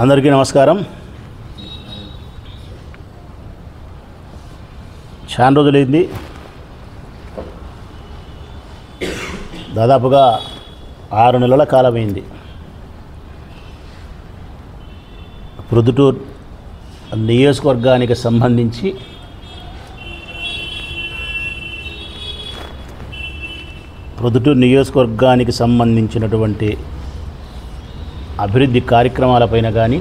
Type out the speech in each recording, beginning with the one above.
అందరికీ నమస్కారం. చాలా రోజులైంది, దాదాపుగా 6 నెలల కాలమైంది. ప్రొద్దుటూరు నియోజకవర్గానికి సంబంధించి సంబంధించినటువంటి అభివృద్ధి కార్యక్రమాలపైన కానీ,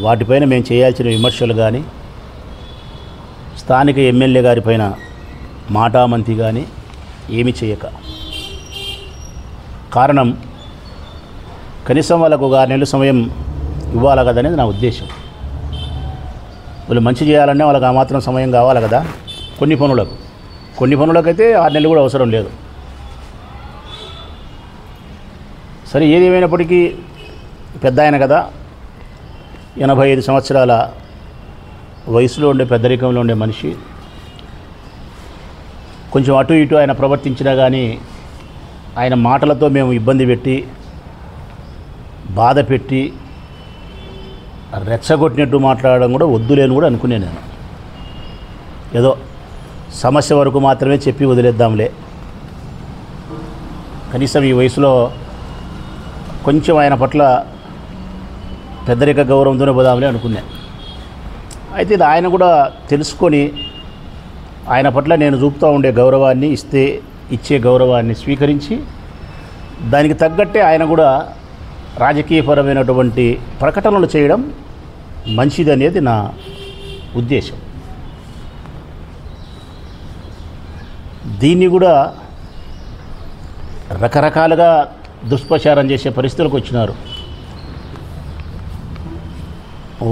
వాటిపైన మేము చేయాల్సిన విమర్శలు కానీ, స్థానిక ఎమ్మెల్యే గారిపైన మాటామంతి కానీ ఏమి చేయక, కారణం కనీసం వాళ్ళకు 6 నెలల సమయం ఇవ్వాలి కదనేది నా ఉద్దేశం. వాళ్ళు మంచి చేయాలనే వాళ్ళకి ఆ మాత్రం సమయం కావాలి కదా. కొన్ని పనులకైతే 6 నెలలు కూడా అవసరం లేదు. సరే, ఏది ఏమైనప్పటికీ పెద్ద ఆయన కదా, 85 సంవత్సరాల వయసులో ఉండే, పెద్దరికంలో ఉండే మనిషి. కొంచెం అటు ఇటు ఆయన ప్రవర్తించినా కానీ ఆయన మాటలతో మేము ఇబ్బంది పెట్టి, బాధ పెట్టి, రెచ్చగొట్టినట్టు మాట్లాడడం కూడా వద్దులేని కూడా అనుకునే నేను. ఏదో సమస్య వరకు మాత్రమే చెప్పి వదిలేద్దాంలే, కనీసం ఈ వయసులో కొంచెం ఆయన పట్ల పెద్దరిక గౌరవంతోనే పోదాంలే అనుకున్నా. అయితే ఇది ఆయన కూడా తెలుసుకొని, ఆయన పట్ల నేను చూపుతూ ఉండే గౌరవాన్ని, ఇచ్చే గౌరవాన్ని స్వీకరించి, దానికి తగ్గట్టే ఆయన కూడా రాజకీయపరమైనటువంటి ప్రకటనలు చేయడం మంచిదనేది నా ఉద్దేశం. దీన్ని కూడా రకరకాలుగా దుష్ప్రచారం చేసే పరిస్థితులకు వచ్చినారు.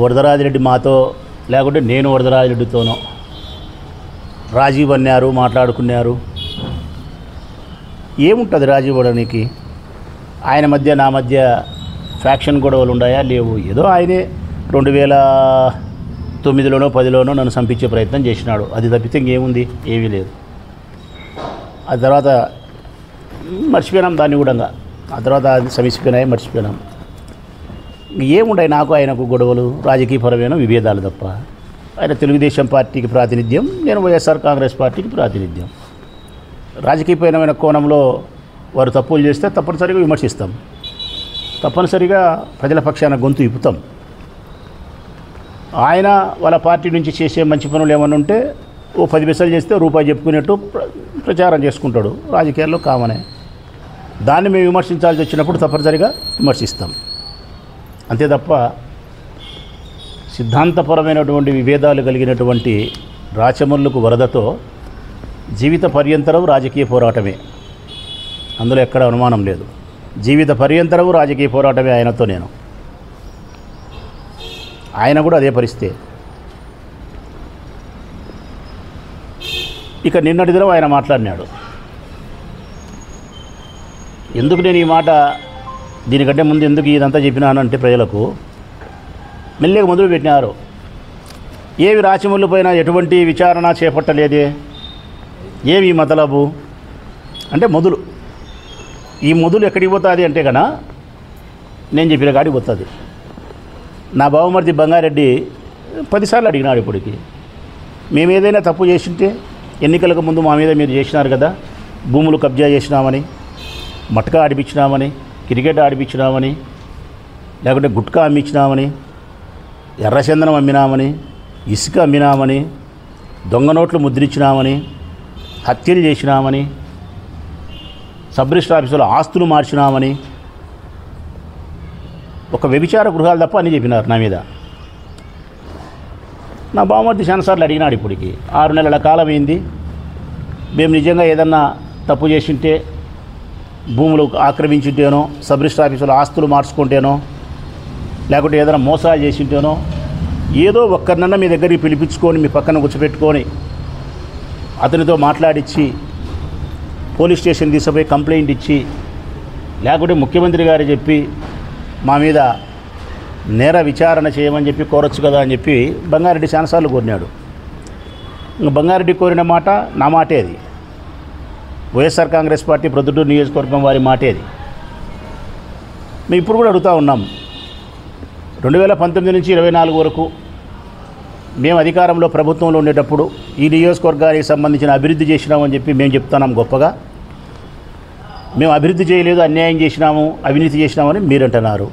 వరదరాజిరెడ్డి మాతో, లేకుంటే నేను వరదరాజిరెడ్డితోనో రాజీవ్ అన్నారు, మాట్లాడుకున్నారు. ఏముంటుంది రాజీవ్ అవ్వడానికి? ఆయన మధ్య నా మధ్య ఫ్యాక్షన్ గొడవలు ఉన్నాయా? లేవు. ఏదో ఆయనే 2009లోనో 10లోనో నన్ను చంపించే ప్రయత్నం చేసినాడు. అది తప్పితే ఇంకేముంది? ఏమీ లేదు. ఆ తర్వాత మర్చిపోయినాం దాన్ని కూడా. ఆ తర్వాత అది సమీసిపోయినాయి, మర్చిపోయినాం. ఏముంటాయి నాకు ఆయనకు గొడవలు? రాజకీయపరమైన విభేదాలు తప్ప. ఆయన తెలుగుదేశం పార్టీకి ప్రాతినిధ్యం, నేను వైఎస్ఆర్ కాంగ్రెస్ పార్టీకి ప్రాతినిధ్యం. రాజకీయపరమైన కోణంలో వారు తప్పులు చేస్తే తప్పనిసరిగా విమర్శిస్తాం, తప్పనిసరిగా ప్రజల పక్షాన గొంతు ఇప్పుతాం. ఆయన వాళ్ళ పార్టీ నుంచి చేసే మంచి పనులు ఏమన్నా ఉంటే ఓ 10 పైసలు చేస్తే రూపాయి చెప్పుకునేట్టు ప్రచారం చేసుకుంటాడు. రాజకీయాల్లో కామనే. దాన్ని మేము విమర్శించాల్సి వచ్చినప్పుడు తప్పనిసరిగా విమర్శిస్తాం. అంతే తప్ప సిద్ధాంతపరమైనటువంటి విభేదాలు కలిగినటువంటి రాచమల్లుకు వరదతో జీవిత పర్యంతరం రాజకీయ పోరాటమే. అందులో ఎక్కడ అనుమానం లేదు. జీవిత పర్యంతరం రాజకీయ పోరాటమే ఆయనతో. నేను ఆయన కూడా అదే పరిస్థితి. ఇక నిన్నటి దినం ఆయన మాట్లాడినాడు. ఎందుకు నేను ఈ మాట, దీనికంటే ముందు ఎందుకు ఇదంతా చెప్పినానంటే, ప్రజలకు మెల్లగా మొదలు పెట్టినారు. ఏవి రాచమల్లు పైన ఎటువంటి విచారణ చేపట్టలేదే, ఏవి మతలబు అంటే మొదలు. ఈ మొదలు ఎక్కడికి పోతుంది అంటే కన్నా నేను చెప్పిన కాడికి పోతుంది. నా బావమరిది బంగారెడ్డి 10 సార్లు అడిగినాడు ఇప్పటికి. మేము ఏదైనా తప్పు చేసింటే, ఎన్నికలకు ముందు మా మీద మీరు చేసినారు కదా, భూములు కబ్జా చేసినామని, మట్కా ఆడిపించినామని, క్రికెట్ ఆడిపించినామని, లేకుంటే గుట్కా అమ్మించినామని, ఎర్రచందనం అమ్మినామని, ఇసుక అమ్మినామని, దొంగ నోట్లు ముద్రించినామని, హత్యలు చేసినామని, సబ్ రిజిస్టర్ ఆఫీసులో ఆస్తులు మార్చినామని, ఒక వ్యభిచార గృహాలు తప్ప అని చెప్పినారు నా మీద. నా బావమరిది చాలాసార్లు అడిగినాడు. ఇప్పటికి 6 నెలల కాలం అయింది. మేము నిజంగా ఏదన్నా తప్పు చేసింటే, భూములు ఆక్రమించుంటేనో, సబ్ రిజిస్టర్ ఆఫీసులో ఆస్తులు మార్చుకుంటేనో, లేకుంటే ఏదైనా మోసాలు చేసింటేనో, ఏదో ఒక్కరినన్నా మీ దగ్గరికి పిలిపించుకొని మీ పక్కన కూర్చోపెట్టుకొని అతనితో మాట్లాడించి పోలీస్ స్టేషన్ తీసుకుపోయి కంప్లైంట్ ఇచ్చి, లేకుంటే ముఖ్యమంత్రి గారు చెప్పి మా మీద నేర విచారణ చేయమని చెప్పి కోరొచ్చు కదా అని చెప్పి బంగారెడ్డి చాలాసార్లు కోరినాడు. బంగారెడ్డి కోరిన మాట నా మాటే. అది వైఎస్ఆర్ కాంగ్రెస్ పార్టీ ప్రొద్దుటూరు నియోజకవర్గం వారి మాటే. అది మేము ఇప్పుడు కూడా అడుగుతూ ఉన్నాం. 2019 నుంచి 24 వరకు మేము అధికారంలో ప్రభుత్వంలో ఉండేటప్పుడు ఈ నియోజకవర్గానికి సంబంధించిన అభివృద్ధి చేసినామని చెప్పి మేము చెప్తున్నాం గొప్పగా. మేము అభివృద్ధి చేయలేదు, అన్యాయం చేసినాము, అవినీతి చేసినామని మీరు అంటున్నారు.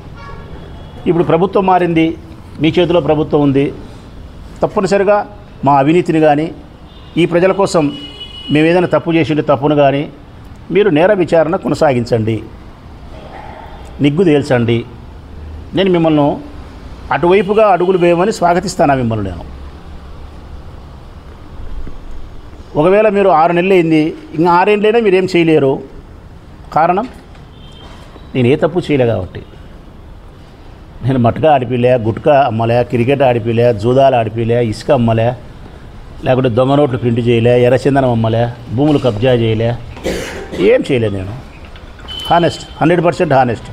ఇప్పుడు ప్రభుత్వం మారింది, మీ చేతిలో ప్రభుత్వం ఉంది. తప్పనిసరిగా మా అవినీతిని కానీ ఈ ప్రజల కోసం మేము ఏదైనా తప్పు చేసిండే తప్పును కానీ మీరు నేర విచారణ కొనసాగించండి, నిగ్గు తేల్చండి. నేను మిమ్మల్ని అటువైపుగా అడుగులు వేయమని స్వాగతిస్తాను మిమ్మల్ని నేను. ఒకవేళ మీరు 6 నెలలు అయింది, ఇంకా 6 ఏళ్ళైనా మీరేం చేయలేరు. కారణం నేను ఏ తప్పు చేయలే కాబట్టి. నేను మట్కా ఆడిపిలే, గుట్కా అమ్మలే, క్రికెట్ ఆడిపిలే, జూదాలు ఆడిపిలే, ఇసుక అమ్మలే, లేకుంటే దొంగ నోట్లు ప్రింట్ చేయలే, ఎర్రచందనం అమ్మలే, భూములు కబ్జా చేయలే, ఏం చేయలే. నేను హానెస్ట్, 100% హానెస్ట్.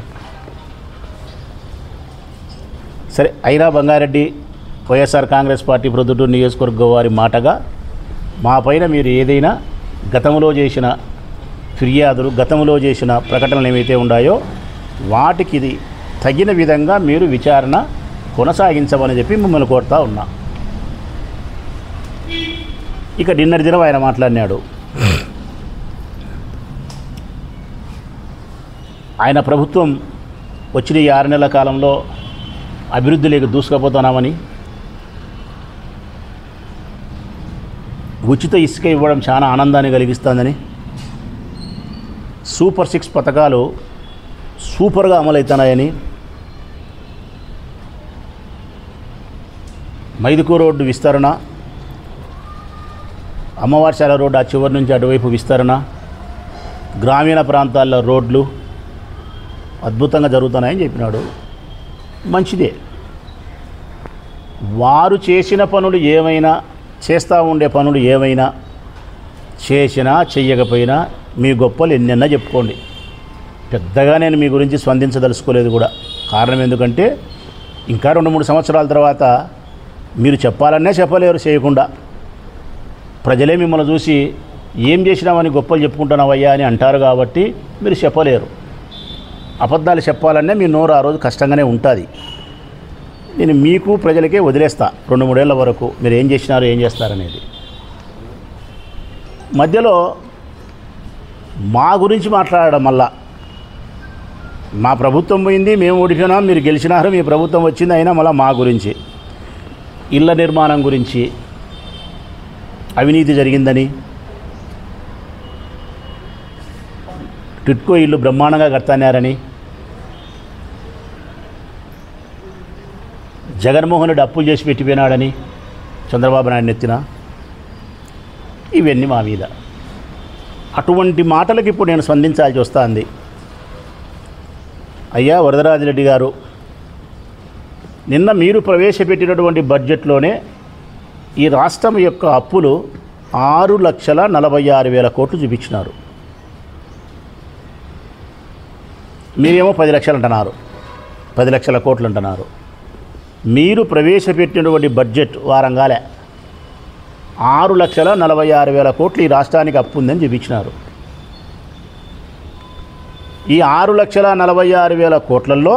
సరే, అయినా బంగారెడ్డి వైఎస్ఆర్ కాంగ్రెస్ పార్టీ ప్రొద్దుటూరు నియోజకవర్గం వారి మాటగా మా పైన మీరు ఏదైనా గతంలో చేసిన ఫిర్యాదులు, గతంలో చేసిన ప్రకటనలు ఏవైతే ఉన్నాయో వాటికి ఇది తగిన విధంగా మీరు విచారణ కొనసాగించమని చెప్పి మిమ్మల్ని కోరుతా ఉన్నా. ఇక నిన్నటి దినం ఆయన మాట్లాడినాడు. ఆయన ప్రభుత్వం వచ్చిన ఈ 6 నెలల కాలంలో అభివృద్ధిలోకి దూసుకుపోతున్నామని, ఉచిత ఇసుక ఇవ్వడం చాలా ఆనందాన్ని కలిగిస్తుందని, సూపర్ 6 పథకాలు సూపర్గా అమలవుతున్నాయని, మైదుకూరు రోడ్డు విస్తరణ, అమ్మవారిశాల రోడ్డు ఆ చివరి నుంచి అటువైపు విస్తరణ, గ్రామీణ ప్రాంతాల్లో రోడ్లు అద్భుతంగా జరుగుతున్నాయని చెప్పినాడు. మంచిదే. వారు చేసిన పనులు ఏమైనా, చేస్తూ ఉండే పనులు ఏమైనా చేసినా చెయ్యకపోయినా మీ గొప్పలు ఎన్నెన్నా చెప్పుకోండి. పెద్దగా నేను మీ గురించి స్పందించదలుచుకోలేదు కూడా. కారణం ఎందుకంటే ఇంకా 2-3 సంవత్సరాల తర్వాత మీరు చెప్పాలనే చెప్పలేరు చేయకుండా. ప్రజలే మిమ్మల్ని చూసి ఏం చేసినామని గొప్పలు చెప్పుకుంటున్నావయ్యా అని అంటారు కాబట్టి మీరు చెప్పలేరు. అబద్ధాలు చెప్పాలనే మీ నోరు ఆ రోజు కష్టంగానే ఉంటుంది. నేను మీకు ప్రజలకే వదిలేస్తా 2-3 ఏళ్ల వరకు మీరు ఏం చేసినారు, ఏం చేస్తారనేది. మధ్యలో మా గురించి మాట్లాడడం వల్ల మా ప్రభుత్వం పోయింది, మేము ఓడిపోయినాం, మీరు గెలిచినారు, మీ ప్రభుత్వం వచ్చింది, అయినా మళ్ళీ మా గురించి, ఇళ్ల నిర్మాణం గురించి, అవినీతి జరిగిందని, టిట్కో ఇల్లు బ్రహ్మాండంగా కడతానారని, జగన్మోహన్ రెడ్డి అప్పులు చేసి పెట్టిపోయినాడని చంద్రబాబు నాయుడు ఎత్తిన, ఇవన్నీ మా మీద. అటువంటి మాటలకు ఇప్పుడు నేను స్పందించాల్సి వస్తుంది. అయ్యా వరదరాజిరెడ్డి గారు, నిన్న మీరు ప్రవేశపెట్టినటువంటి బడ్జెట్లోనే ఈ రాష్ట్రం యొక్క అప్పులు 6,46,000 కోట్లు చూపించినారు. మీరేమో 10 లక్షలు అంటున్నారు, 10 లక్షల కోట్లు అంటున్నారు. మీరు ప్రవేశపెట్టినటువంటి బడ్జెట్ వారంగాలే 6,46,000 కోట్లు ఈ రాష్ట్రానికి అప్పు ఉందని చూపించినారు. ఈ 6,46,000 కోట్లలో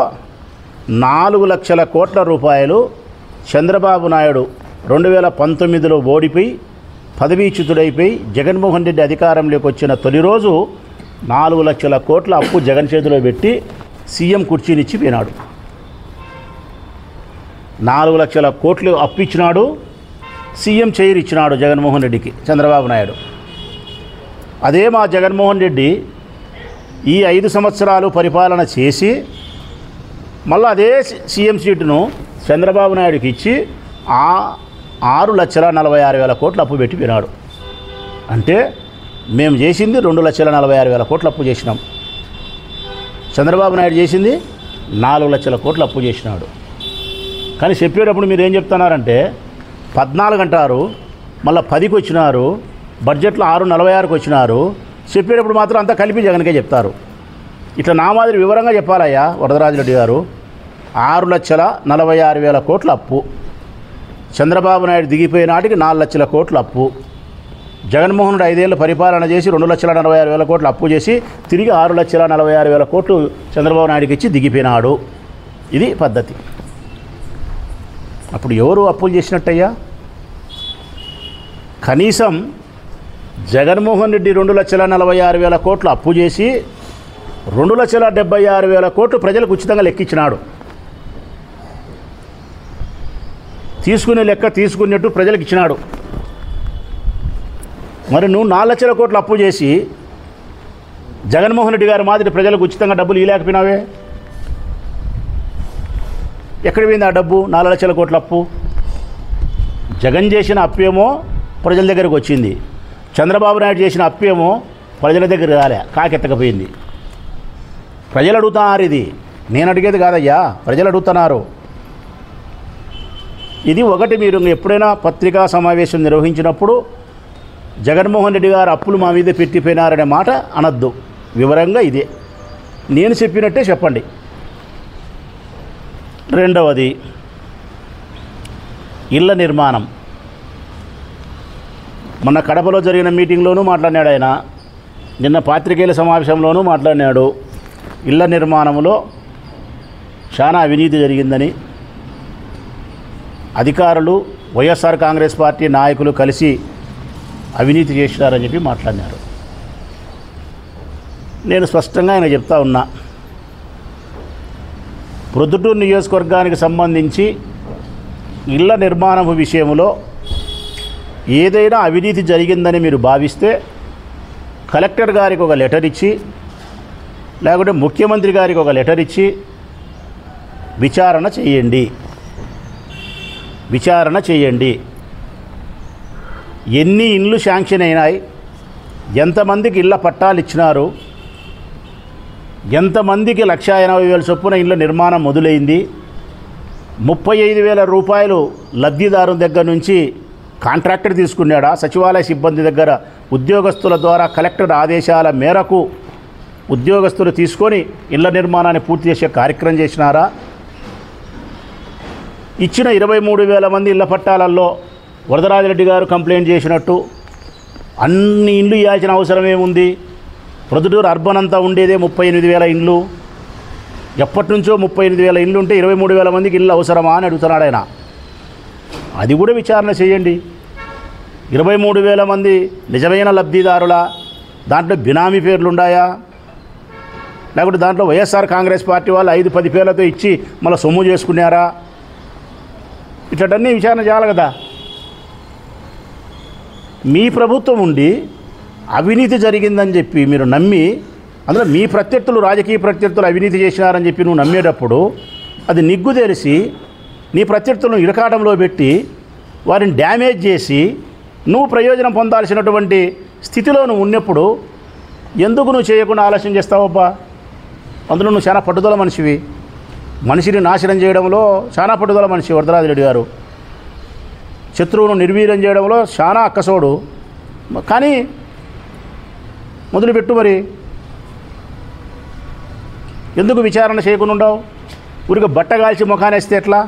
4 లక్షల కోట్ల రూపాయలు చంద్రబాబు నాయుడు 2019లో ఓడిపోయి పదవీచ్యుతుడైపోయి జగన్మోహన్ రెడ్డి అధికారంలోకి వచ్చిన తొలి రోజు 4 లక్షల కోట్ల అప్పు జగన్ చేతిలో పెట్టి సీఎం కుర్చీనిచ్చి పోయినాడు. 4 లక్షల కోట్లు అప్పు ఇచ్చినాడు, సీఎం చైర్ ఇచ్చినాడు జగన్మోహన్ రెడ్డికి చంద్రబాబు నాయుడు. అదే మా జగన్మోహన్ రెడ్డి ఈ 5 సంవత్సరాలు పరిపాలన చేసి మళ్ళీ అదే సీఎం సీటును చంద్రబాబు నాయుడుకి ఇచ్చి 6,46,000 కోట్లు అప్పు పెట్టి పోయినాడు. అంటే మేము చేసింది 2,46,000 కోట్లు అప్పు చేసినాం. చంద్రబాబు నాయుడు చేసింది 4 లక్షల కోట్లు అప్పు చేసినాడు. కానీ చెప్పేటప్పుడు మీరు ఏం చెప్తున్నారంటే 14 అంటారు, మళ్ళీ 10కి వచ్చినారు, బడ్జెట్లో 6,46కి వచ్చినారు. చెప్పేటప్పుడు మాత్రం అంతా కలిపి జగన్కే చెప్తారు. ఇట్లా నా మాదిరి వివరంగా చెప్పాలయ్యా వరదరాజిరెడ్డి గారు. 6,46,000 కోట్ల అప్పు, చంద్రబాబు నాయుడు దిగిపోయే నాటికి 4 లక్షల కోట్ల అప్పు, జగన్మోహన్ రెడ్డి 5 ఏళ్ళు పరిపాలన చేసి 2,46,000 కోట్లు అప్పు చేసి తిరిగి 6,46,000 కోట్లు చంద్రబాబు నాయుడుకి ఇచ్చి దిగిపోయినాడు. ఇది పద్ధతి. అప్పుడు ఎవరు అప్పులు చేసినట్టయ్యా? కనీసం జగన్మోహన్ రెడ్డి 2,46,000 కోట్లు అప్పు చేసి 2,76,000 కోట్లు ప్రజలకు ఉచితంగా లెక్కించినాడు. తీసుకునే లెక్క తీసుకున్నట్టు ప్రజలకు ఇచ్చినాడు. మరి నువ్వు 4 లక్షల కోట్లు అప్పు చేసి జగన్మోహన్ రెడ్డి గారి మాదిరి ప్రజలకు ఉచితంగా డబ్బులు ఇవ్వలేకపోయినావే? ఎక్కడ పోయింది ఆ డబ్బు? 4 లక్షల కోట్ల అప్పు. జగన్ చేసిన అప్పేమో ప్రజల దగ్గరకు వచ్చింది, చంద్రబాబు నాయుడు చేసిన అప్పేమో ప్రజల దగ్గర రాలే, కాకెత్తకపోయింది. ప్రజలు అడుగుతున్నారు, ఇది నేను అడిగేది కాదయ్యా, ప్రజలు అడుగుతున్నారు. ఇది ఒకటి. మీరు ఎప్పుడైనా పత్రికా సమావేశం నిర్వహించినప్పుడు జగన్మోహన్ రెడ్డి గారు అప్పులు మా మీద పెట్టిపోయినారనే మాట అనద్దు. వివరంగా ఇదే నేను చెప్పినట్టే చెప్పండి. రెండవది ఇళ్ల నిర్మాణం. మొన్న కడపలో జరిగిన మీటింగ్లోనూ మాట్లాడినాడు ఆయన, నిన్న పాత్రికేయుల సమావేశంలోనూ మాట్లాడినాడు. ఇళ్ల నిర్మాణంలో చాలా అవినీతి జరిగిందని, అధికారులు వైఎస్ఆర్ కాంగ్రెస్ పార్టీ నాయకులు కలిసి అవినీతి చేసినారని చెప్పి మాట్లాడినారు. నేను స్పష్టంగా ఆయన చెప్తా ఉన్నా, ప్రొద్దుటూరు నియోజకవర్గానికి సంబంధించి ఇళ్ల నిర్మాణం విషయంలో ఏదైనా అవినీతి జరిగిందని మీరు భావిస్తే కలెక్టర్ గారికి ఒక లెటర్ ఇచ్చి, లేకుంటే ముఖ్యమంత్రి గారికి ఒక లెటర్ ఇచ్చి విచారణ చేయండి. ఎన్ని ఇండ్లు శాంక్షన్ అయినాయి, ఎంతమందికి ఇళ్ల పట్టాలు ఇచ్చినారు, ఎంతమందికి 1,80,000 చొప్పున ఇళ్ల నిర్మాణం మొదలైంది, 35,000 రూపాయలు లబ్ధిదారు దగ్గర నుంచి కాంట్రాక్టర్ తీసుకున్నాడా, సచివాలయ సిబ్బంది దగ్గర ఉద్యోగస్తుల ద్వారా కలెక్టర్ ఆదేశాల మేరకు ఉద్యోగస్తులు తీసుకొని ఇళ్ల నిర్మాణాన్ని పూర్తి చేసే కార్యక్రమం చేసినారా? ఇచ్చిన 23,000 మంది ఇళ్ల పట్టాలలో వరదరాజిరెడ్డి గారు కంప్లైంట్ చేసినట్టు అన్ని ఇండ్లు ఇవ్వాల్సిన అవసరం ఏముంది? ప్రొద్దుటూరు అర్బన్ అంతా ఉండేదే 38,000 ఇండ్లు. ఎప్పటి నుంచో 38,000 ఇండ్లు ఉంటే 23,000 మందికి ఇల్లు అవసరమా అని అడుగుతున్నాడు ఆయన. అది కూడా విచారణ చేయండి. 23,000 మంది నిజమైన లబ్ధిదారుల, దాంట్లో బినామీ పేర్లు ఉన్నాయా, లేకపోతే దాంట్లో వైఎస్ఆర్ కాంగ్రెస్ పార్టీ వాళ్ళు 5-10 పేర్లతో ఇచ్చి మళ్ళీ సొమ్ము చేసుకున్నారా? ఇట్లన్నీ విచారణ చేయాలి కదా. మీ ప్రభుత్వం ఉండి అవినీతి జరిగిందని చెప్పి మీరు నమ్మి, అందులో మీ ప్రత్యర్థులు, రాజకీయ ప్రత్యర్థులు అవినీతి చేసినారని చెప్పి నువ్వు నమ్మేటప్పుడు అది నిగ్గు తెలిసి నీ ప్రత్యర్థులను ఇరకాటంలో పెట్టి వారిని డ్యామేజ్ చేసి నువ్వు ప్రయోజనం పొందాల్సినటువంటి స్థితిలో నువ్వు ఉన్నప్పుడు ఎందుకు నువ్వు చేయకుండా ఆలస్యం చేస్తావబ్బా? అందులో నువ్వు చాలా పట్టుదల మనిషివి. మనిషిని నాశనం చేయడంలో చాలా పట్టుదల మనిషి వరదరాజిరెడ్డి గారు. శత్రువును నిర్వీర్యం చేయడంలో చాలా అక్కసోడు. కానీ మొదలుపెట్టు. మరి ఎందుకు విచారణ చేయకుండా ఉండవు? ఊరికి బట్టగాల్చి ముఖానేస్తే ఎట్లా?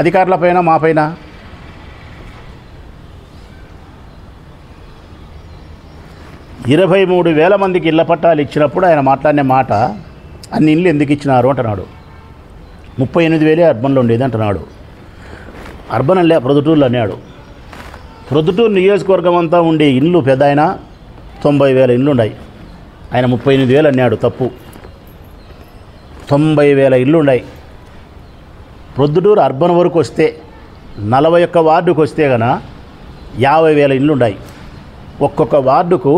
అధికారులపైన, మాపైన. ఇరవై 23,000 మందికి ఇళ్ల పట్టాలు ఇచ్చినప్పుడు ఆయన మాట్లాడిన మాట, అన్ని ఇళ్ళు ఎందుకు ఇచ్చినారు అంటున్నాడు. 38,000 అర్బన్లో ఉండేది అంటున్నాడు. అర్బన్ అల్లే ప్రొద్దుటూరులో అన్నాడు. ప్రొద్దుటూరు నియోజకవర్గం అంతా ఉండే ఇండ్లు పెద్ద ఆయన 90,000 ఇండ్లు ఉన్నాయి. ఆయన 38,000 అన్నాడు, తప్పు. 90,000 ఇళ్ళు ఉన్నాయి. ప్రొద్దుటూరు అర్బన్ వరకు వస్తే 41 వార్డుకు వస్తే కనుక 50,000 ఇళ్ళు ఉన్నాయి. ఒక్కొక్క వార్డుకు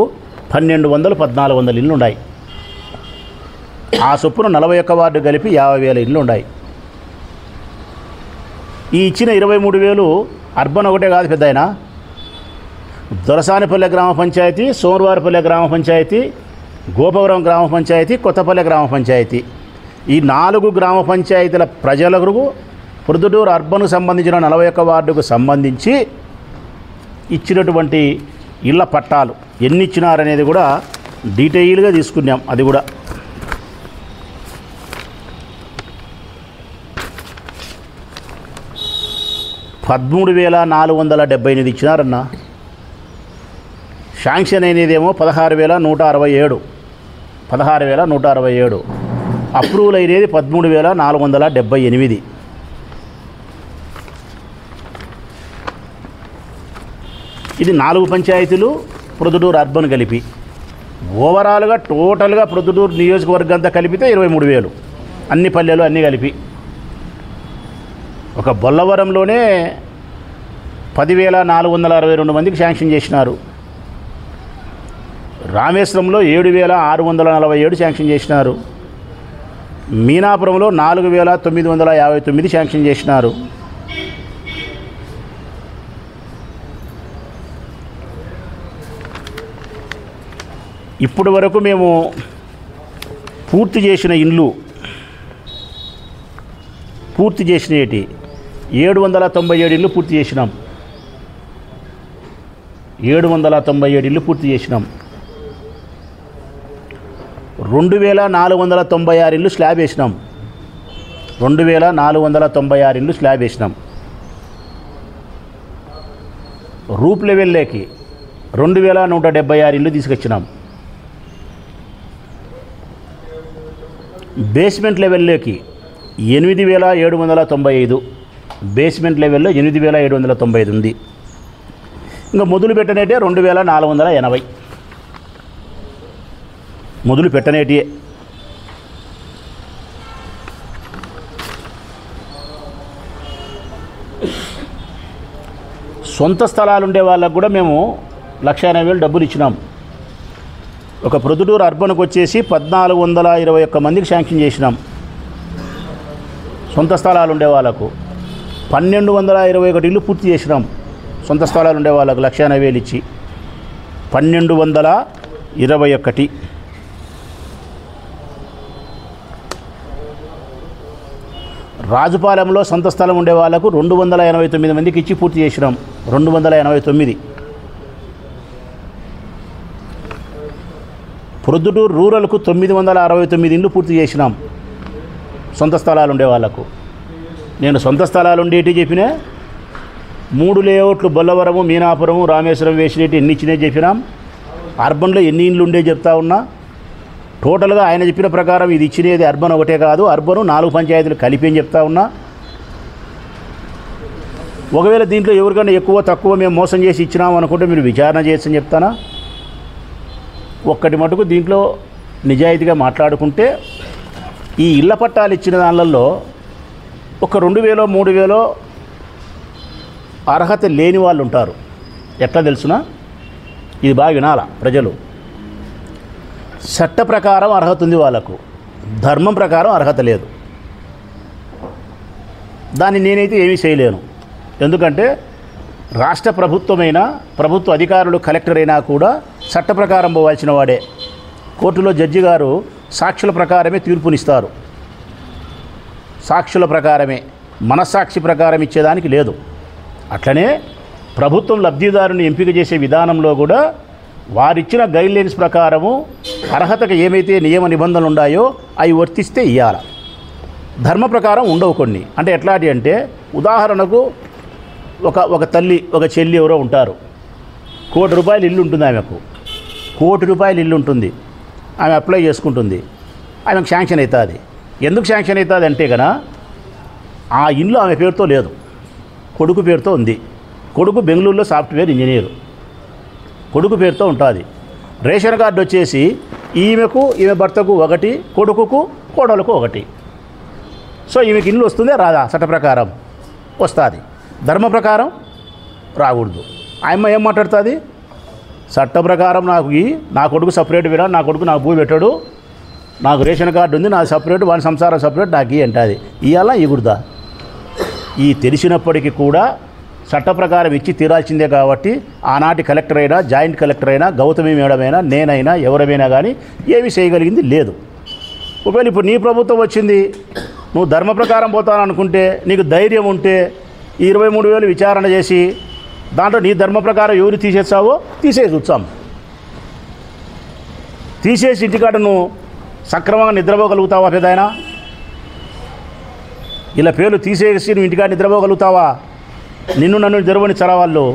1,200, 1,400 ఇళ్ళు ఉన్నాయి. ఆ చొప్పున 41 వార్డు కలిపి 50,000 ఇళ్ళు ఉన్నాయి. ఈ ఇచ్చిన 23,000 అర్బన్ ఒకటే కాదు పెద్ద ఆయన. దొరసానిపల్లె గ్రామ పంచాయతీ, సోమవారపల్లె గ్రామ పంచాయతీ, గోపవరం గ్రామ పంచాయతీ, కొత్తపల్లె గ్రామ పంచాయతీ, ఈ 4 గ్రామ పంచాయతీల ప్రజలకు ప్రొద్దుటూరు అర్బన్కు సంబంధించిన 41 వార్డుకు సంబంధించి ఇచ్చినటువంటి ఇళ్ల పట్టాలు ఎన్ని ఇచ్చినారనేది కూడా డీటెయిల్గా తీసుకున్నాం. అది కూడా 13,478 ఇచ్చినారన్న. శాంక్షన్ అయినదేమో 16,167. 16,167. అప్రూవల్ అయినది 13,478. ఇది 4 పంచాయతీలు ప్రొద్దుటూరు అర్బన్ కలిపి. ఓవరాల్గా టోటల్గా ప్రొద్దుటూరు నియోజకవర్గం అంతా కలిపితే 23,000, అన్ని పల్లెలు అన్నీ కలిపి. ఒక బొల్లవరంలోనే 10,462 మందికి శాంక్షన్ చేసినారు. రామేశ్వరంలో 7,647 శాంక్షన్ చేసినారు. మీనాపురంలో 4,959 శాంక్షన్ చేసినారు. ఇప్పటి వరకు మేము పూర్తి చేసిన ఇండ్లు పూర్తి చేసినవి 797 ఇళ్ళు పూర్తి చేసినాం. 797 ఇళ్ళు పూర్తి చేసినాం. 2,496 ఇళ్ళు స్లాబ్ వేసినాం. 2,496 ఇళ్ళు స్లాబ్ వేసినాం. రూప్ లెవెల్లోకి 2,176 ఇళ్ళు తీసుకొచ్చినాం. బేస్మెంట్ లెవెల్లోకి 8,795, బేస్మెంట్ లెవెల్లో 8,795 ఉంది. ఇంకా మొదలు పెట్టనేటే 2,480 మొదలు పెట్టనేటియే. సొంత స్థలాలు ఉండే వాళ్ళకు కూడా మేము 1,80,000 డబ్బులు ఇచ్చినాం. ఒక ప్రొద్దుటూరు అర్బన్కి వచ్చేసి 1,421 మందికి శాంక్షన్ చేసినాం. సొంత స్థలాలు ఉండే వాళ్ళకు 1,221 ఇళ్ళు పూర్తి చేసినాం. సొంత స్థలాలు ఉండే వాళ్ళకు 1,80,000 ఇచ్చి 1,221. రాజుపాలెంలో సొంత స్థలం ఉండే వాళ్ళకు 289 మందికి ఇచ్చి పూర్తి చేసినాం. 289. ప్రొద్దుటూరు రూరల్కు 969 ఇళ్ళు పూర్తి చేసినాం. సొంత స్థలాలు ఉండే వాళ్ళకు. నేను సొంత స్థలాలు ఉండేటి చెప్పినా 3 లేఅవుట్లు బొల్లవరము, మీనాపురము, రామేశ్వరం వేసినట్టు ఎన్ని ఇచ్చినాయి చెప్పినాం. అర్బన్లో ఎన్ని ఇండ్లు ఉండే చెప్తా ఉన్నా. టోటల్గా ఆయన చెప్పిన ప్రకారం ఇది ఇచ్చినది అర్బన్ ఒకటే కాదు, అర్బను 4 పంచాయతీలు కలిపి అని చెప్తా ఉన్నా. ఒకవేళ దీంట్లో ఎవరికైనా ఎక్కువ తక్కువ మేము మోసం చేసి ఇచ్చినాం అనుకుంటే మీరు విచారణ చేయొచ్చని చెప్తానా. ఒక్కటి మటుకు దీంట్లో నిజాయితీగా మాట్లాడుకుంటే ఈ ఇళ్ల పట్టాలు ఇచ్చిన దానిలలో ఒక 2,000 3,000 అర్హత లేని వాళ్ళు ఉంటారు. ఎట్లా తెలుసునా, ఇది బాగా వినాలా ప్రజలు. చట్ట ప్రకారం అర్హత ఉంది వాళ్ళకు, ధర్మం ప్రకారం అర్హత లేదు. దాన్ని నేనైతే ఏమీ చేయలేను. ఎందుకంటే రాష్ట్ర ప్రభుత్వమైనా, ప్రభుత్వ అధికారులు, కలెక్టర్ అయినా కూడా చట్ట ప్రకారం పోవాల్సిన వాడే. కోర్టులో జడ్జి గారు సాక్షుల ప్రకారమే తీర్పునిస్తారు. సాక్షుల ప్రకారమే, మనస్సాక్షి ప్రకారం ఇచ్చేదానికి లేదు. అట్లనే ప్రభుత్వం లబ్ధిదారుని ఎంపిక చేసే విధానంలో కూడా వారిచ్చిన గైడ్లైన్స్ ప్రకారము అర్హతకు ఏమైతే నియమ నిబంధనలు ఉన్నాయో అవి వర్తిస్తే ఇవ్వాలి. ధర్మ ప్రకారం ఉండవు కొన్ని. అంటే ఎట్లాంటి అంటే ఉదాహరణకు ఒక తల్లి, ఒక చెల్లి ఎవరో ఉంటారు. ₹1,00,00,000 ఇల్లు ఉంటుంది ఆమెకు. ₹1,00,00,000 ఇల్లు ఉంటుంది. ఆమె అప్లై చేసుకుంటుంది. ఆమెకు శాంక్షన్ అవుతుంది. ఎందుకు శాంక్షన్ అవుతుంది అంటే కన్నా ఆ ఇల్లు ఆమె పేరుతో లేదు, కొడుకు పేరుతో ఉంది. కొడుకు బెంగళూరులో సాఫ్ట్వేర్ ఇంజనీరు, కొడుకు పేరుతో ఉంటుంది. రేషన్ కార్డు వచ్చేసి ఈమెకు, ఈమె భర్తకు ఒకటి, కొడుకుకు కోడలకు ఒకటి. సో ఈమెకి ఇల్లు వస్తుందే రాదా? చట్ట ప్రకారం వస్తుంది, ధర్మ ప్రకారం రాకూడదు. ఆయమ్మ ఏం మాట్లాడుతుంది? చట్ట ప్రకారం నా కొడుకు సపరేట్ వినా, నా కొడుకు నాకు భూమి పెట్టాడు, నాకు రేషన్ కార్డు ఉంది, నాది సపరేట్, వాని సంసారం సపరేట్, నాకు అంటుంది. ఇవాళ ఇగురుదా? ఈ తెలిసినప్పటికీ కూడా చట్ట ప్రకారం ఇచ్చి తీరాల్సిందే. కాబట్టి ఆనాటి కలెక్టర్ అయినా, జాయింట్ కలెక్టర్ అయినా, గౌతమి మేడం అయినా, నేనైనా, ఎవరైనా కానీ ఏమీ చేయగలిగింది లేదు. ఒకవేళ ఇప్పుడు నీ ప్రభుత్వం వచ్చింది, నువ్వు ధర్మ ప్రకారం పోతాననుకుంటే, నీకు ధైర్యం ఉంటే 23,000 విచారణ చేసి దాంట్లో నీ ధర్మ ప్రకారం ఎవరు తీసేస్తావో తీసేసి వచ్చాం. తీసేసి ఇంటికాడ నువ్వు సక్రమంగా నిద్రపోగలుగుతావా? పెద్దాయన ఇలా పేర్లు తీసేసి నువ్వు ఇంటికాడ నిద్రపోగలుగుతావా? నిన్ను నన్ను నిద్రపోని చరవాళ్ళు.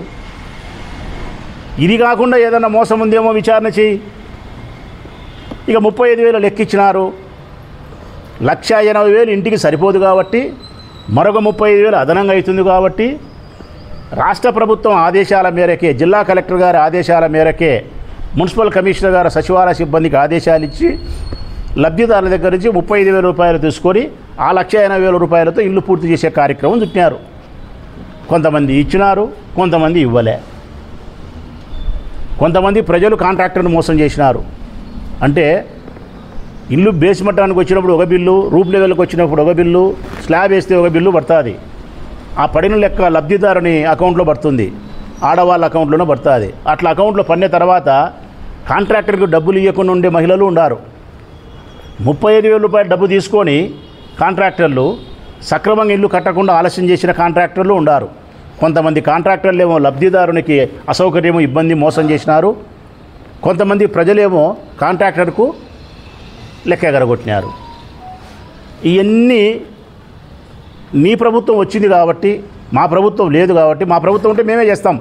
ఇది కాకుండా ఏదన్నా మోసం ఉందేమో విచారణ చేయి. ఇక 35,000 లెక్కించినారు. 1,80,000 ఇంటికి సరిపోదు కాబట్టి మరొక 35,000 అదనంగా అవుతుంది. కాబట్టి రాష్ట్ర ప్రభుత్వం ఆదేశాల మేరకే, జిల్లా కలెక్టర్ గారి ఆదేశాల మేరకే, మున్సిపల్ కమిషనర్ గారు సచివాలయ సిబ్బందికి ఆదేశాలు ఇచ్చి లబ్ధిదారుల దగ్గర నుంచి 35,000 రూపాయలు తీసుకొని ఆ 1,80,000 రూపాయలతో ఇల్లు పూర్తి చేసే కార్యక్రమం చుట్టినారు. కొంతమంది ఇచ్చినారు, కొంతమంది ఇవ్వలే. కొంతమంది ప్రజలు కాంట్రాక్టర్ను మోసం చేసినారు. అంటే ఇల్లు బేస్ మట్టానికి వచ్చినప్పుడు ఒక బిల్లు, రూప్ లెవెల్కి వచ్చినప్పుడు ఒక బిల్లు, స్లాబ్ వేస్తే ఒక బిల్లు పడుతుంది. ఆ పడిన లెక్క లబ్ధిదారుని అకౌంట్లో పడుతుంది, ఆడవాళ్ళ అకౌంట్లోనే పడుతుంది. అట్లా అకౌంట్లో పడిన తర్వాత కాంట్రాక్టర్కి డబ్బులు ఇవ్వకుండా ఉండే మహిళలు ఉన్నారు. 35,000 రూపాయలు డబ్బు తీసుకొని కాంట్రాక్టర్లు సక్రమంగా ఇల్లు కట్టకుండా ఆలస్యం చేసిన కాంట్రాక్టర్లు ఉన్నారు. కొంతమంది కాంట్రాక్టర్లు ఏమో లబ్ధిదారునికి అసౌకర్యము, ఇబ్బంది, మోసం చేసినారు. కొంతమంది ప్రజలేమో కాంట్రాక్టర్కు లెక్క ఎగరగొట్టినారు. ఇవన్నీ నీ ప్రభుత్వం వచ్చింది కాబట్టి, మా ప్రభుత్వం లేదు కాబట్టి, మా ప్రభుత్వం ఉంటే మేమే చేస్తాం.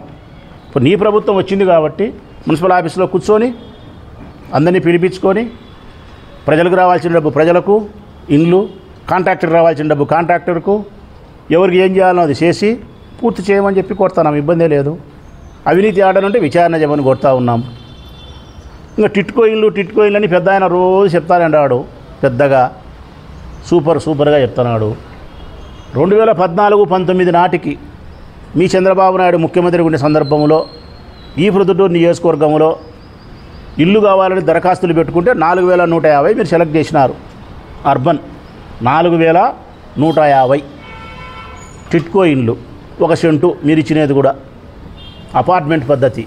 ఇప్పుడు నీ ప్రభుత్వం వచ్చింది కాబట్టి మున్సిపల్ ఆఫీసులో కూర్చొని అందరినీ పిలిపించుకొని ప్రజలకు రావాల్సిన డబ్బు ప్రజలకు, ఇండ్లు, కాంట్రాక్టర్కి రావాల్సిన డబ్బు కాంట్రాక్టర్కు, ఎవరికి ఏం చేయాలో అది చేసి పూర్తి చేయమని చెప్పి కొడతాం. ఇబ్బందే లేదు. అవినీతి ఆడనంటే విచారణ చేయమని కొడతా ఉన్నాం. ఇంకా టిట్కో ఇల్లు అని పెద్ద ఆయన రోజు చెప్తానంటాడు. పెద్దగా సూపర్గా చెప్తున్నాడు. 2014-19 నాటికి మీ చంద్రబాబు నాయుడు ముఖ్యమంత్రి ఉండే సందర్భంలో ఈ ప్రొద్దుటూరు నియోజకవర్గంలో ఇల్లు కావాలని దరఖాస్తులు పెట్టుకుంటే 4,150 మీరు సెలెక్ట్ చేసినారు. అర్బన్ 4,150 టిట్కో ఇల్లు, 1 సెంటు మీరు ఇచ్చినది కూడా అపార్ట్మెంట్ పద్ధతి.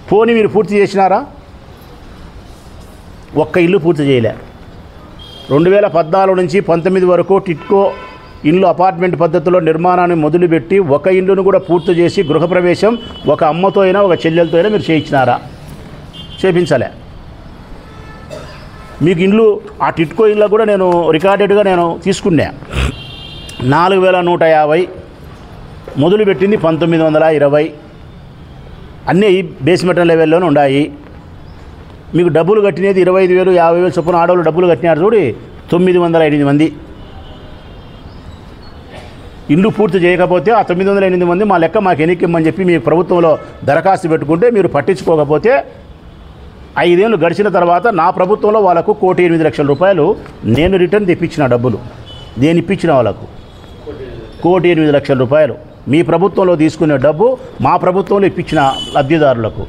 పోనీ మీరు పూర్తి చేసినారా? ఒక్క ఇల్లు పూర్తి చేయలే. 2014 నుంచి 19 వరకు టిట్కో ఇల్లు అపార్ట్మెంట్ పద్ధతిలో నిర్మాణాన్ని మొదలుపెట్టి ఒక ఇల్లును కూడా పూర్తి చేసి గృహప్రవేశం ఒక అమ్మతో అయినా ఒక చెల్లెలతో అయినా మీరు చేయించినారా? చేయించలే. మీకు ఇల్లు ఆ టిట్కో ఇల్లు కూడా నేను రికార్డెడ్గా నేను తీసుకున్నా. 4,150 మొదలుపెట్టింది 1920. అన్నీ బేస్మెంట్ లెవెల్లోనే ఉన్నాయి. మీకు డబ్బులు కట్టినది 25,000, 50,000 చొప్పున ఆడవాళ్ళు డబ్బులు కట్టినారు చూడి 908 మంది. ఇల్లు పూర్తి చేయకపోతే ఆ 908 మంది మా లెక్క మాకు ఎన్నికమ్మని చెప్పి మీ ప్రభుత్వంలో దరఖాస్తు పెట్టుకుంటే మీరు పట్టించుకోకపోతే 5 ఏళ్ళు గడిచిన తర్వాత నా ప్రభుత్వంలో వాళ్ళకు 1,08,00,000 రూపాయలు నేను రిటర్న్ తెప్పించిన డబ్బులు. నేను ఇప్పించిన వాళ్ళకు 1,08,00,000 రూపాయలు మీ ప్రభుత్వంలో తీసుకునే డబ్బు మా ప్రభుత్వంలో ఇప్పించిన లబ్ధిదారులకు.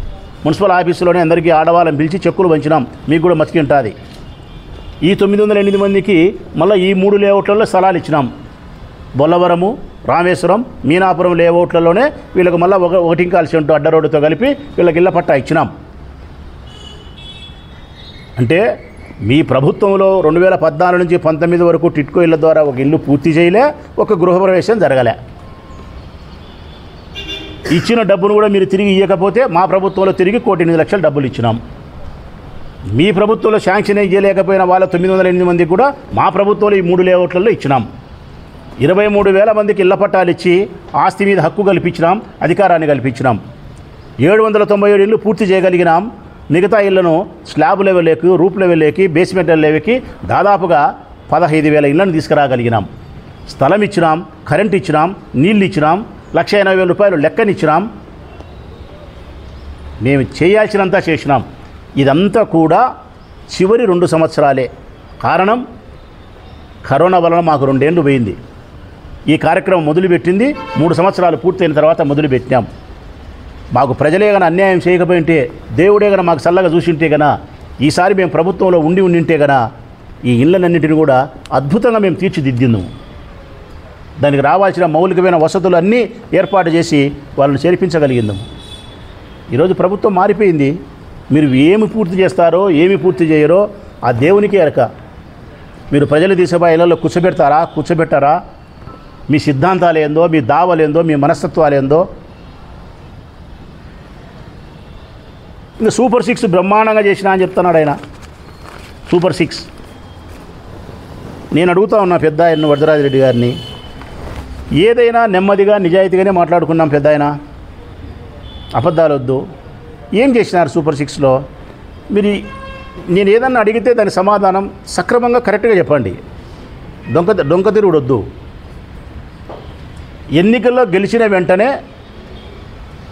మున్సిపల్ ఆఫీసులోనే అందరికీ ఆడవాళ్ళని పిలిచి చెక్కులు పంచినాం. మీకు కూడా మతికి ఉంటుంది. ఈ 908 మందికి మళ్ళీ ఈ 3 లేఅవుట్లలో స్థలాలు ఇచ్చినాం. బొల్లవరము, రామేశ్వరం, మీనాపురం లేఅవుట్లలోనే వీళ్ళకి మళ్ళీ 1.25 సెంటు అడ్డ రోడ్డుతో కలిపి వీళ్ళకి ఇళ్ల పట్టా ఇచ్చినాం. అంటే మీ ప్రభుత్వంలో 2014 నుంచి 19 వరకు టిట్కో ఇళ్ల ద్వారా ఒక ఇల్లు పూర్తి చేయలే, ఒక గృహప్రవేశం జరగలే. ఇచ్చిన డబ్బును కూడా మీరు తిరిగి ఇవ్వకపోతే మా ప్రభుత్వంలో తిరిగి 1,08,00,000 డబ్బులు ఇచ్చినాం. మీ ప్రభుత్వంలో శాంక్షన్ చేయలేకపోయిన వాళ్ళ 908 మందికి కూడా మా ప్రభుత్వంలో ఈ 3 లేఅవుట్లలో ఇచ్చినాం. 23,000 మందికి ఇళ్ల పట్టాలు ఇచ్చి ఆస్తి మీద హక్కు కల్పించినాం, అధికారాన్ని కల్పించినాం. 797 ఇళ్ళు పూర్తి చేయగలిగినాం. మిగతా ఇళ్లను స్లాబ్ లెవెల్లోకి, రూప్ లెవెల్లోకి, బేస్మెంట్ లెవెల్కి దాదాపుగా 15,000 ఇళ్లను తీసుకురాగలిగినాం. స్థలం ఇచ్చినాం, కరెంట్ ఇచ్చినాం, నీళ్ళు ఇచ్చినాం, 1,80,000 రూపాయలు లెక్కనిచ్చినాం. మేము చేయాల్సినంతా చేసినాం. ఇదంతా కూడా చివరి 2 సంవత్సరాలే. కారణం కరోనా వలన మాకు 2 ఏళ్ళు పోయింది. ఈ కార్యక్రమం మొదలుపెట్టింది 3 సంవత్సరాలు పూర్తయిన తర్వాత మొదలుపెట్టినాం. మాకు ప్రజలే గన అన్యాయం చేయకపోయింటే, దేవుడే గన మాకు చల్లగా చూసింటే గన, ఈసారి మేము ప్రభుత్వంలో ఉండింటే గన ఈ ఇళ్ళనన్నింటినీ కూడా అద్భుతంగా మేము తీర్చిదిద్దిందాము. దానికి రావాల్సిన మౌలికమైన వసతులు అన్నీ ఏర్పాటు చేసి వాళ్ళని చేర్పించగలిగిందాము. ఈరోజు ప్రభుత్వం మారిపోయింది. మీరు ఏమి పూర్తి చేస్తారో, ఏమి పూర్తి చేయరో ఆ దేవునికే ఎరక. మీరు ప్రజలు తీసుకుపోయి ఇళ్లలో కూర్చోబెట్టారా? మీ సిద్ధాంతాలు ఏందో, మీ దావలేందో, మీ మనస్తత్వాలు ఏందో. ఇంకా సూపర్ 6 బ్రహ్మాండంగా చేసినా అని చెప్తున్నాడు ఆయన. సూపర్ 6 నేను అడుగుతా ఉన్నా పెద్ద ఆయన వరదరాజిరెడ్డి గారిని, ఏదైనా నెమ్మదిగా నిజాయితీగానే మాట్లాడుకున్నాం పెద్ద ఆయన, అబద్ధాలు వద్దు. ఏం చేసినారు సూపర్ 6లో? మీరు నేను ఏదన్నా అడిగితే దాని సమాధానం సక్రమంగా కరెక్ట్గా చెప్పండి. డొంక తిరుగుడు వద్దు. ఎన్నికల్లో గెలిచిన వెంటనే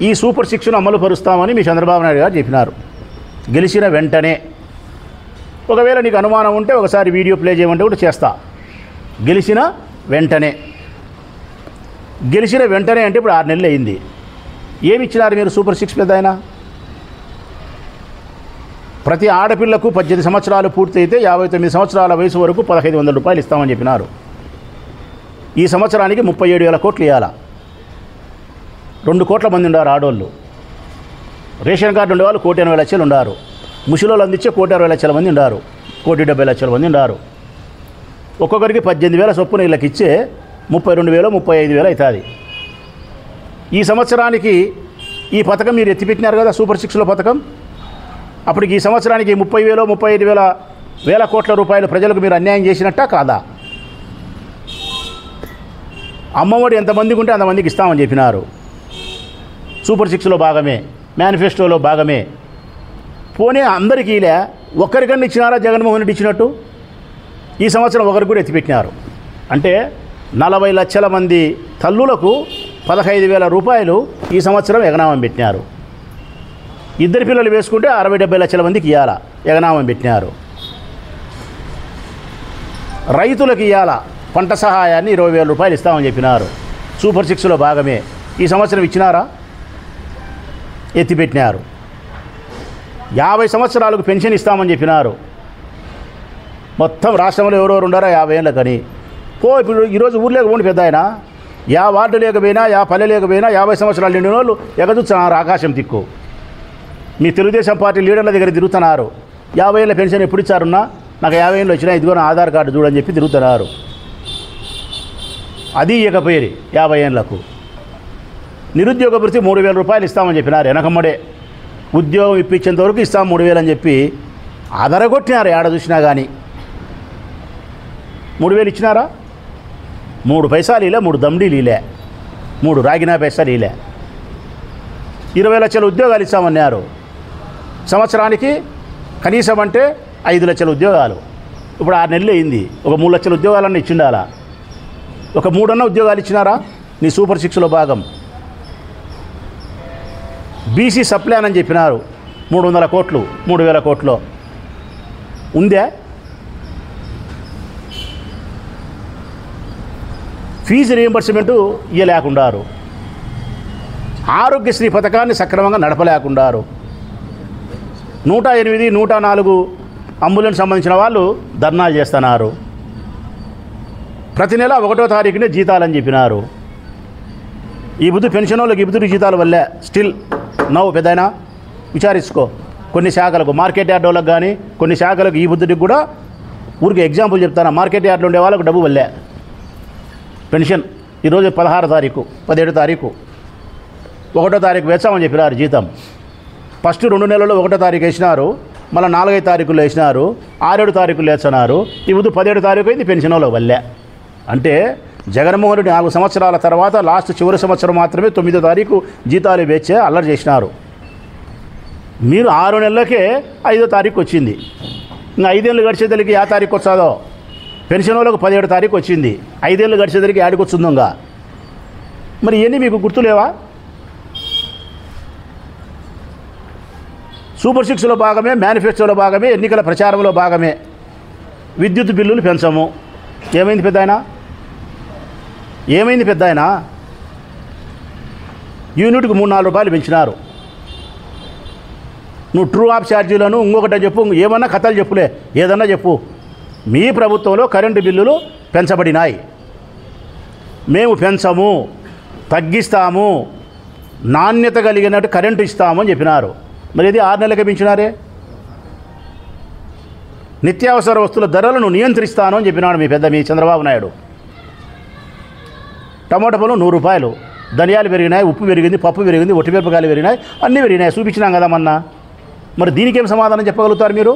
ఈ సూపర్ సిక్స్ను అమలు పరుస్తామని మీ చంద్రబాబు నాయుడు గారు చెప్పినారు. గెలిచిన వెంటనే. ఒకవేళ నీకు అనుమానం ఉంటే ఒకసారి వీడియో ప్లే చేయమంటే కూడా చేస్తా. గెలిచిన వెంటనే. గెలిచిన వెంటనే అంటే ఇప్పుడు 6 నెలలు అయింది. ఏమి ఇచ్చినారు మీరు సూపర్ సిక్స్ పెద్ద ఆయన? ప్రతి ఆడపిల్లకు 18 సంవత్సరాలు పూర్తయితే 59 సంవత్సరాల వయసు వరకు 1500 రూపాయలు ఇస్తామని చెప్పినారు. ఈ సంవత్సరానికి 37,000 కోట్లు ఇవ్వాలా. 2 కోట్ల మంది ఉన్నారు ఆడోళ్ళు. రేషన్ కార్డు ఉండేవాళ్ళు 1,80,00,000 ఉన్నారు. ముసలోళ్ళు అందించే 1,60,00,000 మంది ఉన్నారు. 1,70,00,000 మంది ఉన్నారు. ఒక్కొక్కరికి 18,000 చొప్పున వీళ్ళకి ఇచ్చే 32,000 35,000 అవుతుంది. ఈ సంవత్సరానికి ఈ పథకం మీరు ఎత్తిపెట్టినారు కదా, సూపర్ సిక్స్లో పథకం. అప్పటికి ఈ సంవత్సరానికి 30,000 35,000 కోట్ల రూపాయలు ప్రజలకు మీరు అన్యాయం చేసినట్టా కాదా? అమ్మఒడి ఎంతమందికి ఉంటే అంతమందికి ఇస్తామని చెప్పినారు. సూపర్ సిక్స్లో భాగమే, మేనిఫెస్టోలో భాగమే. పోనీ అందరికీ ఇలా ఒక్కరికన్నా ఇచ్చినారా జగన్మోహన్ రెడ్డి ఇచ్చినట్టు? ఈ సంవత్సరం ఒకరికి కూడా ఎత్తిపెట్టినారు. అంటే 40 లక్షల మంది తల్లులకు 15,000 రూపాయలు ఈ సంవత్సరం ఎగనామం పెట్టినారు. 2 పిల్లలు వేసుకుంటే 60-70 లక్షల మందికి ఇవ్వాలా, ఎగనామం పెట్టినారు. రైతులకు ఇవ్వాలా పంట సహాయాన్ని 20,000 రూపాయలు ఇస్తామని చెప్పినారు. సూపర్ సిక్స్లో భాగమే. ఈ సంవత్సరం ఇచ్చినారా? ఎత్తిపెట్టినారు. 50 సంవత్సరాలకు పెన్షన్ ఇస్తామని చెప్పినారు. మొత్తం రాష్ట్రంలో ఎవరెవరు ఉండారా 50 ఏళ్ళకని. ఇప్పుడు ఈరోజు ఊర్లోకి పోండి పెద్ద ఆయన, యా వార్డు లేకపోయినా యా పల్లె లేకపోయినా 50 సంవత్సరాలు నిండిన వాళ్ళు ఎగదూస్తున్నారు ఆకాశం దిక్కు. మీ తెలుగుదేశం పార్టీ లీడర్ల దగ్గర తిరుగుతున్నారు. 50 ఏళ్ళ పెన్షన్ ఎప్పుడు ఇచ్చారున్నా, నాకు 50 ఏళ్ళు వచ్చినా ఇదిగో నా ఆధార్ కార్డు చూడని చెప్పి తిరుగుతున్నారు. అది ఇవ్వకపోయేది 50 ఏళ్ళకు. నిరుద్యోగ భృతి 3,000 రూపాయలు ఇస్తామని చెప్పినారు. వెనకమ్మడే ఉద్యోగం ఇప్పించేంత వరకు ఇస్తాం 3,000 అని చెప్పి అదరగొట్టినారు. ఏడ చూసినా కానీ 3,000 ఇచ్చినారా? 3 పైసలు ఇలే, 3 దమ్డీలు ఇలే, 3 రాగినా పైసలు ఇలే. 20 లక్షల ఉద్యోగాలు ఇస్తామన్నారు. సంవత్సరానికి కనీసం అంటే 5 లక్షల ఉద్యోగాలు. ఇప్పుడు 6 నెలలు అయింది. ఒక 3 లక్షల ఉద్యోగాలన్నీ ఇచ్చిండాలా? ఒక 3 ఉద్యోగాలు ఇచ్చినారా? నీ సూపర్ సిక్స్లో భాగం. బీసీ సప్లాన్ అని చెప్పినారు. 300 కోట్లు 3,000 కోట్లు ఉందే? Fee reimbursement ఇవ్వలేకుండారు. ఆరోగ్యశ్రీ పథకాన్ని సక్రమంగా నడపలేకుండారు. 108 104 అంబులెన్స్ సంబంధించిన వాళ్ళు ధర్నాలు చేస్తున్నారు. ప్రతి నెల 1వ తారీఖునే జీతాలని చెప్పినారు. ఈ బుద్ధి పెన్షన్ వాళ్ళకి ఈ బుద్ధి జీతాల వల్లే స్టిల్ నవ్వు పెద్దయినా విచారించుకో. కొన్ని శాఖలకు మార్కెట్ యార్డ్ వాళ్ళకి కానీ కొన్ని శాఖలకు ఈ బుద్ధికి కూడా ఊరికి ఎగ్జాంపుల్ చెప్తాను. మార్కెట్ యార్డ్లో ఉండే వాళ్ళకు డబ్బు వల్లే పెన్షన్. ఈరోజు 16 తారీఖు 17 తారీఖు 1వ తారీఖు వేస్తామని చెప్పినారు జీతం. ఫస్ట్ 2 నెలల్లో 1వ తారీఖు వేసినారు, మళ్ళీ 4-5 తారీఖుల్లో వేసినారు, 6-7 తారీఖులు వేస్తున్నారు. ఇప్పుడు 17 తారీఖు అయింది పెన్షన్ వాళ్ళకి వల్లే. అంటే జగన్మోహన్ రెడ్డి 4 సంవత్సరాల తర్వాత లాస్ట్ చివరి సంవత్సరం మాత్రమే 9వ తారీఖు జీతాలు వేచే అల్లరి చేసినారు. మీరు 6 నెలలకే 5వ తారీఖు వచ్చింది. ఇంకా 5 ఏళ్ళు గడిచేదలికి ఏ తారీఖు వచ్చాదో? పెన్షన్ వాళ్ళకు 17 తారీఖు వచ్చింది. 5 ఏళ్ళు గడిచేదలికి యాడికి వచ్చిందోగా? మరి ఇవన్నీ మీకు గుర్తులేవా? సూపర్ సిక్స్లో భాగమే, మేనిఫెస్టోలో భాగమే, ఎన్నికల ప్రచారంలో భాగమే. విద్యుత్ బిల్లులు పెంచము. ఏమైంది పెద్ద ఆయన? ఏమైంది పెద్ద ఆయన? యూనిట్కి 3-4 రూపాయలు పెంచినారు. నువ్వు ట్రూ ఆఫ్ ఛార్జీలను ఇంకొకటే చెప్పు, ఏమన్నా కథలు చెప్పులే, ఏదన్నా చెప్పు. మీ ప్రభుత్వంలో కరెంటు బిల్లులు పెంచబడినాయి. మేము పెంచము, తగ్గిస్తాము, నాణ్యత కలిగినట్టు కరెంటు ఇస్తామని చెప్పినారు. మరి ఇది 6 నెలలకే పెంచినారే. నిత్యావసర వస్తువుల ధరలను నియంత్రిస్తాను అని చెప్పినాడు మీ చంద్రబాబు నాయుడు. టమాటా పొలం 100 రూపాయలు, ధనియాలు పెరిగినాయి, ఉప్పు పెరిగింది, పప్పు పెరిగింది, ఒట్టిమిరపకాయలు పెరిగినాయి, అన్నీ పెరిగినాయి. చూపించినాం కదా మొన్న. మరి దీనికేం సమాధానం చెప్పగలుగుతారు మీరు?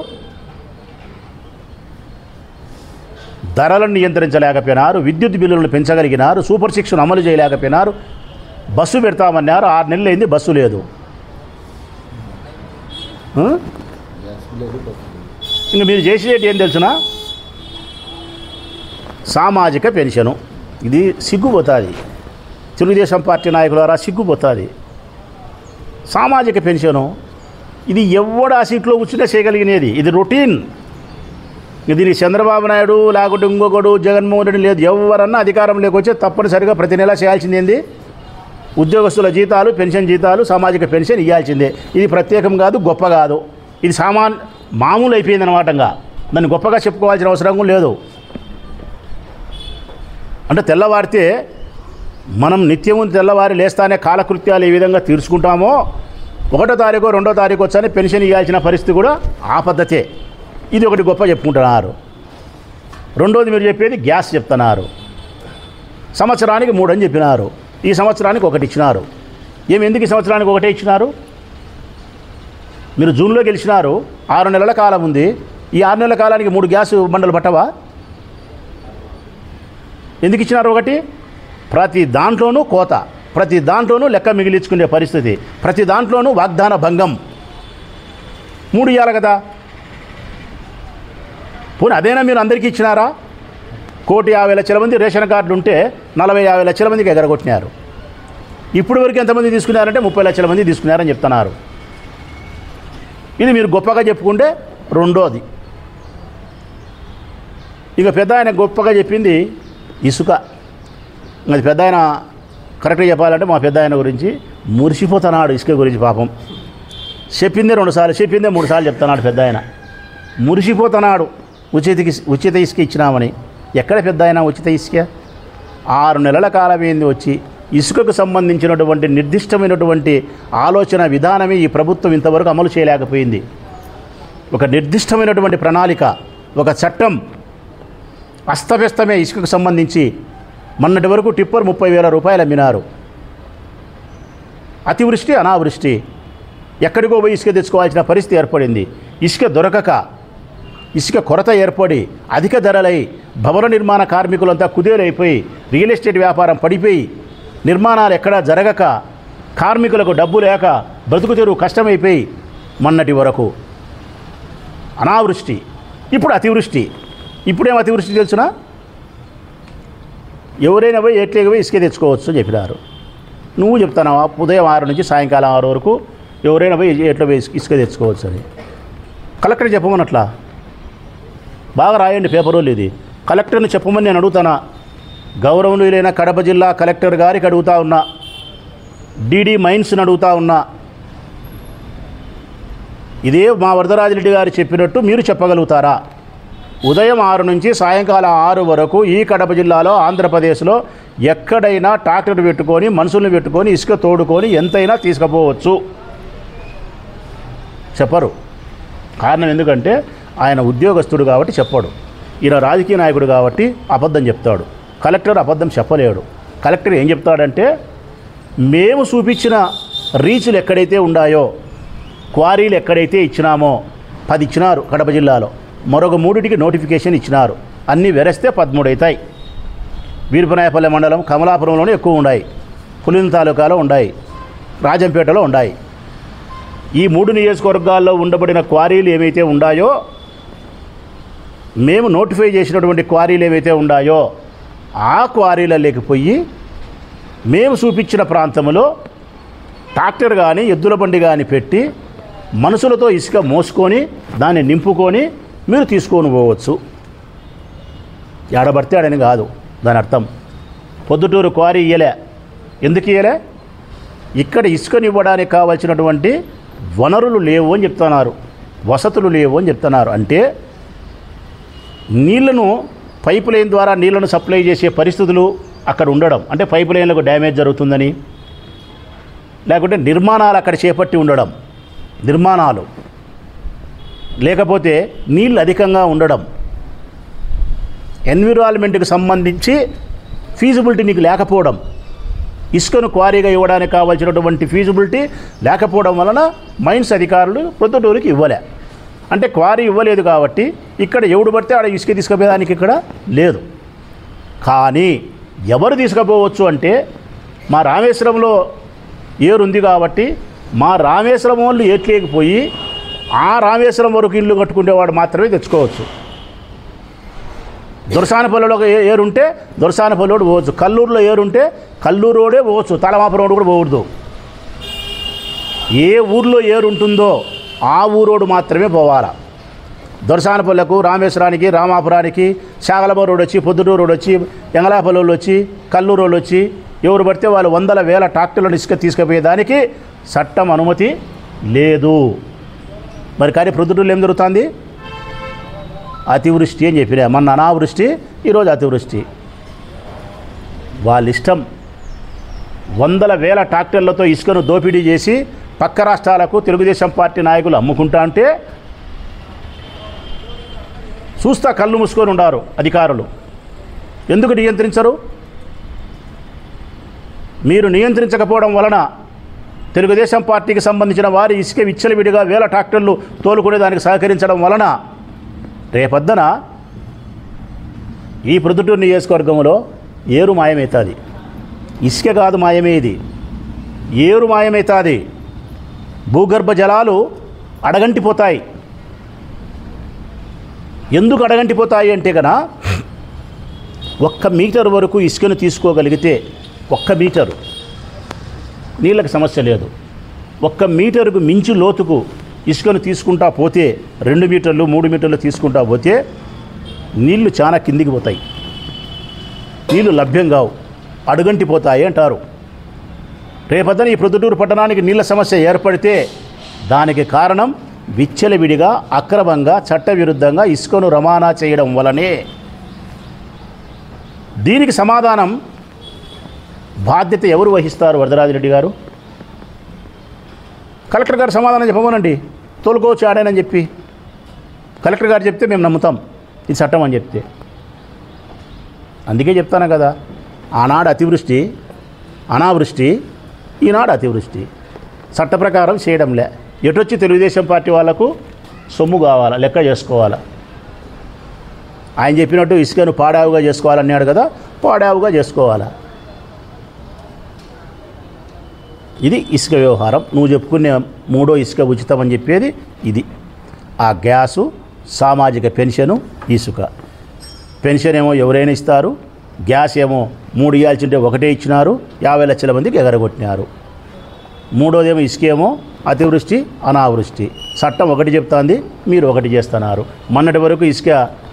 ధరలను నియంత్రించలేకపోయినారు, విద్యుత్ బిల్లులను పెంచగలిగినారు, సూపర్ సిక్స్ను అమలు చేయలేకపోయినారు, బస్సు పెడతామన్నారు. 6 నెలలు అయింది, బస్సు లేదు. ఇంక మీరు చేసేది ఏం తెలుసునా? సామాజిక పెన్షను. ఇది సిగ్గుపోతుంది. తెలుగుదేశం పార్టీ నాయకులారా సిగ్గుపోతుంది. సామాజిక పెన్షను ఇది ఎవడు ఆ సీట్లో కూర్చునే చేయగలిగినది, ఇది రొటీన్. దీనికి చంద్రబాబు నాయుడు లేకుంటే ఇంకొకడు జగన్మోహన్ రెడ్డి లేదు, ఎవరన్నా అధికారం లేకొచ్చే తప్పనిసరిగా ప్రతి నెల చేయాల్సింది ఏంది, ఉద్యోగస్తుల జీతాలు, పెన్షన్ జీతాలు, సామాజిక పెన్షన్ ఇవ్వాల్సిందే. ఇది ప్రత్యేకం కాదు, గొప్ప కాదు, ఇది మామూలు అయిపోయిందన్నమాట. దాన్ని గొప్పగా చెప్పుకోవాల్సిన అవసరం లేదు. అంటే తెల్లవారితే మనం నిత్యము తెల్లవారి లేస్తానే కాలకృత్యాలు ఏ విధంగా తీర్చుకుంటామో 1వ తారీఖు 2వ తారీఖు వచ్చానే పెన్షన్ ఇవ్వాల్సిన పరిస్థితి కూడా ఆ పద్ధతే. ఇది ఒకటి గొప్ప చెప్పుకుంటున్నారు. రెండోది మీరు చెప్పేది గ్యాస్ చెప్తున్నారు. సంవత్సరానికి 3 అని చెప్పినారు, ఈ సంవత్సరానికి 1 ఇచ్చినారు. ఎందుకు ఈ సంవత్సరానికి 1 ఇచ్చినారు? మీరు జూన్లో గెలిచినారు, 6 నెలల కాలం ఉంది. ఈ 6 నెలల కాలానికి 3 గ్యాస్ బండలు పట్టవా? ఎందుకు ఇచ్చినారు 1? ప్రతి దాంట్లోనూ కోత, ప్రతి దాంట్లోనూ లెక్క మిగిలించుకునే పరిస్థితి, ప్రతి దాంట్లోనూ వాగ్దాన భంగం. 3 ఇవ్వాలి కదా. పోనీ అదేనా మీరు అందరికీ ఇచ్చినారా? 1,50,00,000 మంది రేషన్ కార్డులు ఉంటే 40-50 లక్షల మందికి ఎగరగొట్టినారు. ఇప్పుడు వరకు ఎంతమంది తీసుకున్నారంటే 30 లక్షల మంది తీసుకున్నారని చెప్తున్నారు. ఇది మీరు గొప్పగా చెప్పుకుంటే రెండోది. ఇక పెద్ద ఆయన గొప్పగా చెప్పింది ఇసుక. అది పెద్ద ఆయన కరెక్ట్గా చెప్పాలంటే మా పెద్ద ఆయన గురించి మురిసిపోతున్నాడు. ఇసుక గురించి పాపం చెప్పిందే 2 సార్లు, చెప్పిందే 3 సార్లు చెప్తున్నాడు పెద్ద ఆయన. మురిసిపోతున్నాడు ఉచిత ఇసుక ఇచ్చినామని. ఎక్కడ పెద్ద ఆయన ఉచిత ఇసుక? 6 నెలల కాలమైంది వచ్చి ఇసుకకు సంబంధించినటువంటి నిర్దిష్టమైనటువంటి ఆలోచన విధానమే ఈ ప్రభుత్వం ఇంతవరకు అమలు చేయలేకపోయింది. ఒక నిర్దిష్టమైనటువంటి ప్రణాళిక, ఒక చట్టం అస్తవ్యస్తమే ఇసుకకు సంబంధించి. మొన్నటి వరకు టిప్పర్ 30,000 రూపాయలు అమ్మినారు. అతివృష్టి అనావృష్టి ఎక్కడికో పోయి ఇసుక తెచ్చుకోవాల్సిన పరిస్థితి ఏర్పడింది. ఇసుక దొరకక, ఇసుక కొరత ఏర్పడి, అధిక ధరలై భవన నిర్మాణ కార్మికులంతా కుదేలైపోయి, రియల్ ఎస్టేట్ వ్యాపారం పడిపోయి, నిర్మాణాలు ఎక్కడా జరగక, కార్మికులకు డబ్బు లేక బ్రతుకు తెరువు కష్టమైపోయి మొన్నటి వరకు అనావృష్టి, ఇప్పుడు అతివృష్టి. ఇప్పుడేం అతివృష్టి తెలుసునా? ఎవరైనా పోయి ఎట్లేకి పోయి ఇసుక తెచ్చుకోవచ్చు అని చెప్పినారు. నువ్వు చెప్తున్నావా ఉదయం 6 నుంచి సాయంకాలం 6 వరకు ఎవరైనా పోయి ఎట్లా పోయి ఇసుక తెచ్చుకోవచ్చు అని? కలెక్టర్ చెప్పమన్నట్లా బాగా రాయండి పేపర్లో. ఇది కలెక్టర్ని చెప్పమని నేను అడుగుతానా? గౌరవనీయులైన కడప జిల్లా కలెక్టర్ గారికి అడుగుతా ఉన్నా, డీడీ మైన్స్ని అడుగుతా ఉన్నా. ఇదే మా వరదరాజిరెడ్డి గారు చెప్పినట్టు మీరు చెప్పగలుగుతారా? ఉదయం 6 నుంచి సాయంకాలం 6 వరకు ఈ కడప జిల్లాలో, ఆంధ్రప్రదేశ్లో ఎక్కడైనా ట్రాక్టర్ పెట్టుకొని, మనుషుల్ని పెట్టుకొని, ఇసుక తోడుకొని ఎంతైనా తీసుకుపోవచ్చు. చెప్పరు. కారణం ఎందుకంటే ఆయన ఉద్యోగస్తుడు కాబట్టి చెప్పాడు. ఈయన రాజకీయ నాయకుడు కాబట్టి అబద్ధం చెప్తాడు. కలెక్టర్ అబద్ధం చెప్పలేడు. కలెక్టర్ ఏం చెప్తాడంటే, మేము చూపించిన రీచ్లు ఎక్కడైతే ఉన్నాయో, క్వారీలు ఎక్కడైతే ఇచ్చినామో 10 ఇచ్చినారు కడప జిల్లాలో, మరొక 3టికి నోటిఫికేషన్ ఇచ్చినారు. అన్నీ వెరస్తే 13 అవుతాయి. వీరపనాయపల్లె మండలం కమలాపురంలోనే ఎక్కువ ఉన్నాయి, పులివెందుల తాలూకాలో ఉన్నాయి, రాజంపేటలో ఉన్నాయి. ఈ 3 నియోజకవర్గాల్లో ఉండబడిన క్వారీలు ఏవైతే ఉన్నాయో, మేము నోటిఫై చేసినటువంటి క్వారీలు ఏవైతే ఉన్నాయో ఆ క్వారీలలోకి పోయి మేము చూపించిన ప్రాంతంలో ట్రాక్టర్ కానీ ఎద్దుల బండి కానీ పెట్టి మనుషులతో ఇసుక మోసుకొని దాన్ని నింపుకొని మీరు తీసుకొని పోవచ్చు. ఏడబడితే ఆడని కాదు దాని అర్థం. పొద్దుటూరు క్వారీ ఇయ్యలే. ఎందుకు ఇయ్యలే? ఇక్కడ ఇసుకనివ్వడానికి కావాల్సినటువంటి వనరులు లేవు అని చెప్తున్నారు, వసతులు లేవు అని చెప్తున్నారు. అంటే నీళ్లను పైపు లైన్ ద్వారా నీళ్లను సప్లై చేసే పరిస్థితులు అక్కడ ఉండడం, అంటే పైపు లైన్లకు డ్యామేజ్ జరుగుతుందని, లేకుంటే నిర్మాణాలు అక్కడ చేపట్టి ఉండడం, నిర్మాణాలు లేకపోతే నీళ్ళు అధికంగా ఉండడం, ఎన్విరాన్మెంట్కి సంబంధించి ఫీజిబిలిటీ నీకు లేకపోవడం, ఇసుకను క్వారీగా ఇవ్వడానికి కావాల్సినటువంటి ఫీజిబిలిటీ లేకపోవడం వలన మైన్స్ అధికారులు ప్రొద్దుటూరుకి ఇవ్వలే. అంటే క్వారీ ఇవ్వలేదు కాబట్టి ఇక్కడ ఎవడు పడితే ఆడ ఇసుక తీసుకుపోయేదానికి ఇక్కడ లేదు. కానీ ఎవరు తీసుకుపోవచ్చు అంటే మా రామేశ్వరంలో ఏరుంది కాబట్టి మా రామేశ్వరం వాళ్ళు ఏట్లేకపోయి ఆ రామేశ్వరం వరకు ఇల్లు కట్టుకునేవాడు మాత్రమే తెచ్చుకోవచ్చు. దొరసానపల్లిలో ఏరుంటే దొరసానపల్లిలోడు పోవచ్చు, కల్లూరులో ఏరుంటే కల్లూరోడే పోవచ్చు, తలమాపురోడు కూడా పోకూడదు. ఏ ఊర్లో ఏరు ఉంటుందో ఆ ఊరోడు మాత్రమే పోవాలా. దొరసానపల్లెకు, రామేశ్వరానికి, రామాపురానికి, శాగలబ రోడ్ వచ్చి, పొద్దుటూరు రోడ్ వచ్చి, ఎంగలాపల్లి వచ్చి, కల్లూరు రోడ్ వచ్చి ఎవరు పడితే వాళ్ళు వందల వేల ట్రాక్టర్లను ఇసుక తీసుకుపోయేదానికి చట్టం అనుమతి లేదు. మరి కానీ ప్రొద్దుటూరులో ఏం జరుగుతుంది? అతివృష్టి అని చెప్పినా, మొన్న అనావృష్టి, ఈరోజు అతివృష్టి. వాళ్ళ ఇష్టం. వందల వేల ట్రాక్టర్లతో ఇసుకను దోపిడీ చేసి పక్క రాష్ట్రాలకు తెలుగుదేశం పార్టీ నాయకులు అమ్ముకుంటా అంటే చూస్తా కళ్ళు మూసుకొని ఉండారు అధికారులు. ఎందుకు నియంత్రించరు? మీరు నియంత్రించకపోవడం వలన తెలుగుదేశం పార్టీకి సంబంధించిన వారి ఇసుక విచ్చలవిడిగా వేల ట్రాక్టర్లు తోలుకునే దానికి సహకరించడం వలన రేపొద్దున ఈ ప్రొద్దుటూరు నియోజకవర్గంలో ఏరు మాయమవుతుంది. ఇసుక కాదు మాయమేది, ఏరు మాయమవుతుంది. భూగర్భ జలాలు అడగంటిపోతాయి. ఎందుకు అడగంటిపోతాయి అంటే కనుక 1 మీటర్ వరకు ఇసుకను తీసుకోగలిగితే 1 మీటరు నీళ్ళకి సమస్య లేదు. 1 మీటరుకు మించి లోతుకు ఇసుకను తీసుకుంటా పోతే 2 మీటర్లు 3 మీటర్లు తీసుకుంటా పోతే నీళ్లు చాలా కిందికి పోతాయి, నీళ్లు లభ్యం కావు, అడుగంటిపోతాయి అంటారు. రేపొద్దున ఈ ప్రొద్దుటూరు పట్టణానికి నీళ్ల సమస్య ఏర్పడితే దానికి కారణం విచ్చలవిడిగా అక్రమంగా చట్టవిరుద్ధంగా ఇసుకను రవాణా చేయడం వలనే. దీనికి సమాధానం బాధ్యత ఎవరు వహిస్తారు? వరదరాజిరెడ్డి గారు, కలెక్టర్ గారు సమాధానం చెప్పమనండి. తోలుకోవచ్చు ఆడానని చెప్పి కలెక్టర్ గారు చెప్తే మేము నమ్ముతాం ఇది చట్టం అని చెప్తే. అందుకే చెప్తాను కదా, ఆనాడు అతివృష్టి అనావృష్టి, ఈనాడు అతివృష్టి. చట్ట ప్రకారం చేయడంలే. ఎటొచ్చి తెలుగుదేశం పార్టీ వాళ్లకు సొమ్ము కావాలా, లెక్క చేసుకోవాలా. ఆయన చెప్పినట్టు ఇసుకను పాడావుగా చేసుకోవాలన్నాడు కదా, పాడావుగా చేసుకోవాలా. ఇది ఇసుక వ్యవహారం. నువ్వు చెప్పుకునే 3వ ఇసుక ఉచితం అని చెప్పేది ఇది. ఆ గ్యాసు, సామాజిక పెన్షను, ఇసుక. పెన్షన్ ఏమో ఎవరైనా ఇస్తారు, గ్యాస్ ఏమో 3 ఇవ్వాల్సింటే 1 ఇచ్చినారు, 50 లక్షల మందికి ఎగరగొట్టినారు. 3వదేమో ఇసుకేమో అతివృష్టి అనావృష్టి. చట్టం 1 చెప్తాంది, మీరు 1 చేస్తున్నారు. మొన్నటి వరకు ఇసుక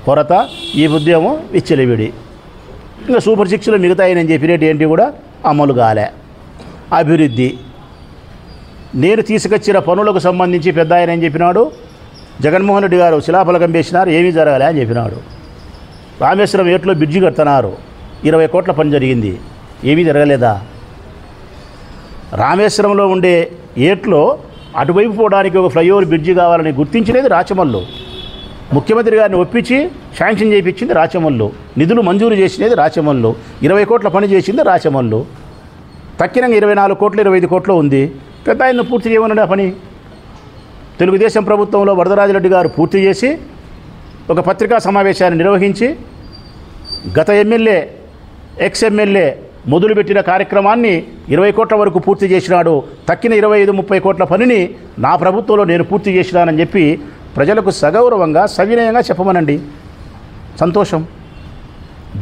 కొరత, ఈ ఉద్యమం విచ్చలవిడి. ఇంకా సూపర్ 6లో మిగతాయి నేను చెప్పినట్టు ఏంటి కూడా అమలు కాలే. అభివృద్ధి నేను తీసుకొచ్చిన పనులకు సంబంధించి పెద్ద ఆయన ఏం చెప్పినాడు? జగన్మోహన్ రెడ్డి గారు శిలాఫలకం వేసినారు, ఏమీ జరగాలి అని చెప్పినాడు. రామేశ్వరం ఏట్లో బ్రిడ్జి కడుతున్నారు, 20 కోట్ల పని జరిగింది, ఏమీ జరగలేదా? రామేశ్వరంలో ఉండే ఏట్లో అటువైపు పోవడానికి ఒక ఫ్లైఓవర్ బ్రిడ్జి కావాలని గుర్తించినది రాచమల్లు. ముఖ్యమంత్రి గారిని ఒప్పించి శాంక్షన్ చేయించింది రాచమల్లు. నిధులు మంజూరు చేసినది రాచమల్లు. 20 కోట్ల పని చేసింది రాచమల్లు. తక్కినంగా 24 కోట్లు 25 కోట్లు ఉంది. పెద్ద ఆయన పూర్తి చేయమన్నాడు ఆ పని. తెలుగుదేశం ప్రభుత్వంలో వరదరాజిరెడ్డి గారు పూర్తి చేసి ఒక పత్రికా సమావేశాన్ని నిర్వహించి గత ఎమ్మెల్యే ఎక్స్ ఎమ్మెల్యే మొదలుపెట్టిన కార్యక్రమాన్ని 20 కోట్ల వరకు పూర్తి చేసినాడు. తక్కిన 25-30 కోట్ల పనిని నా ప్రభుత్వంలో నేను పూర్తి చేసినానని చెప్పి ప్రజలకు సగౌరవంగా సవినయంగా చెప్పమనండి. సంతోషం.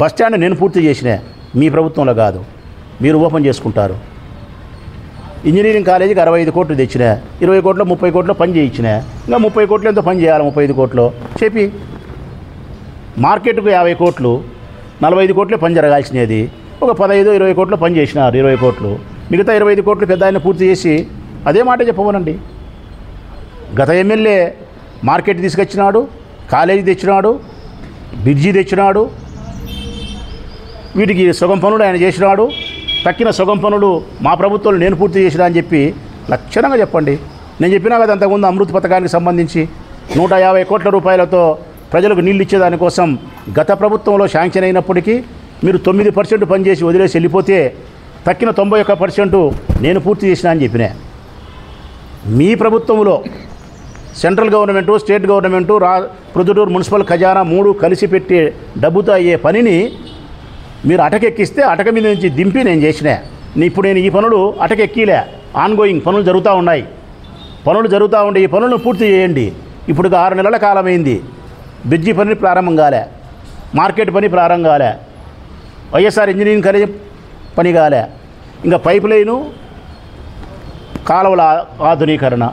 బస్టాండ్ నేను పూర్తి చేసినా, మీ ప్రభుత్వంలో కాదు, మీరు ఓపెన్ చేసుకుంటారు. ఇంజనీరింగ్ కాలేజీకి 65 కోట్లు తెచ్చినా, 20 కోట్లు 30 కోట్లు పని చేయించినా, ఇంకా 30 కోట్లు ఎంతో పని చేయాలి, 35 కోట్లు చెప్పి. మార్కెట్కు 50 కోట్లు 45 కోట్లే పని జరగాల్సినది, ఒక 15-20 కోట్లు పని చేసినారు, 20 కోట్లు. మిగతా 25 కోట్లు పెద్ద ఆయన పూర్తి చేసి అదే మాట చెప్పమనండి. గత ఎమ్మెల్యే మార్కెట్ తీసుకొచ్చినాడు, కాలేజీ తెచ్చినాడు, బ్రిడ్జి తెచ్చినాడు, వీటికి సగం పనులు ఆయన చేసినాడు. తక్కిన సగం పనులు మా ప్రభుత్వంలో నేను పూర్తి చేసినా అని చెప్పి లక్షణంగా చెప్పండి. నేను చెప్పినా కదా అంతకుముందు అమృత్ పథకానికి సంబంధించి 150 కోట్ల రూపాయలతో ప్రజలకు నీళ్ళు ఇచ్చేదానికోసం గత ప్రభుత్వంలో శాంక్షన్ అయినప్పటికీ మీరు 9% పనిచేసి వదిలేసి వెళ్ళిపోతే తక్కిన 91% నేను పూర్తి చేసినా అని చెప్పినా. మీ ప్రభుత్వంలో central government, state government, Proddatur municipal ఖజానా 3 కలిసి పెట్టి డబ్బుతో అయ్యే పనిని మీరు అటకెక్కిస్తే అటక మీద నుంచి దింపి నేను చేసినా. ఇప్పుడు నేను ఈ పనులు అటకెక్కిలే, ఆన్గోయింగ్ పనులు జరుగుతూ ఉన్నాయి. పనులు జరుగుతూ ఉండే ఈ పనులను పూర్తి చేయండి. ఇప్పుడు 6 నెలల కాలమైంది, బ్రిడ్జి పని ప్రారంభం కాలే. మార్కెట్ పని ప్రారంభం కాలే, వైఎస్ఆర్ ఇంజనీరింగ్ కాలేజ్ పని కాలే, ఇంకా పైప్ లైను కాలువల ఆధునీకరణ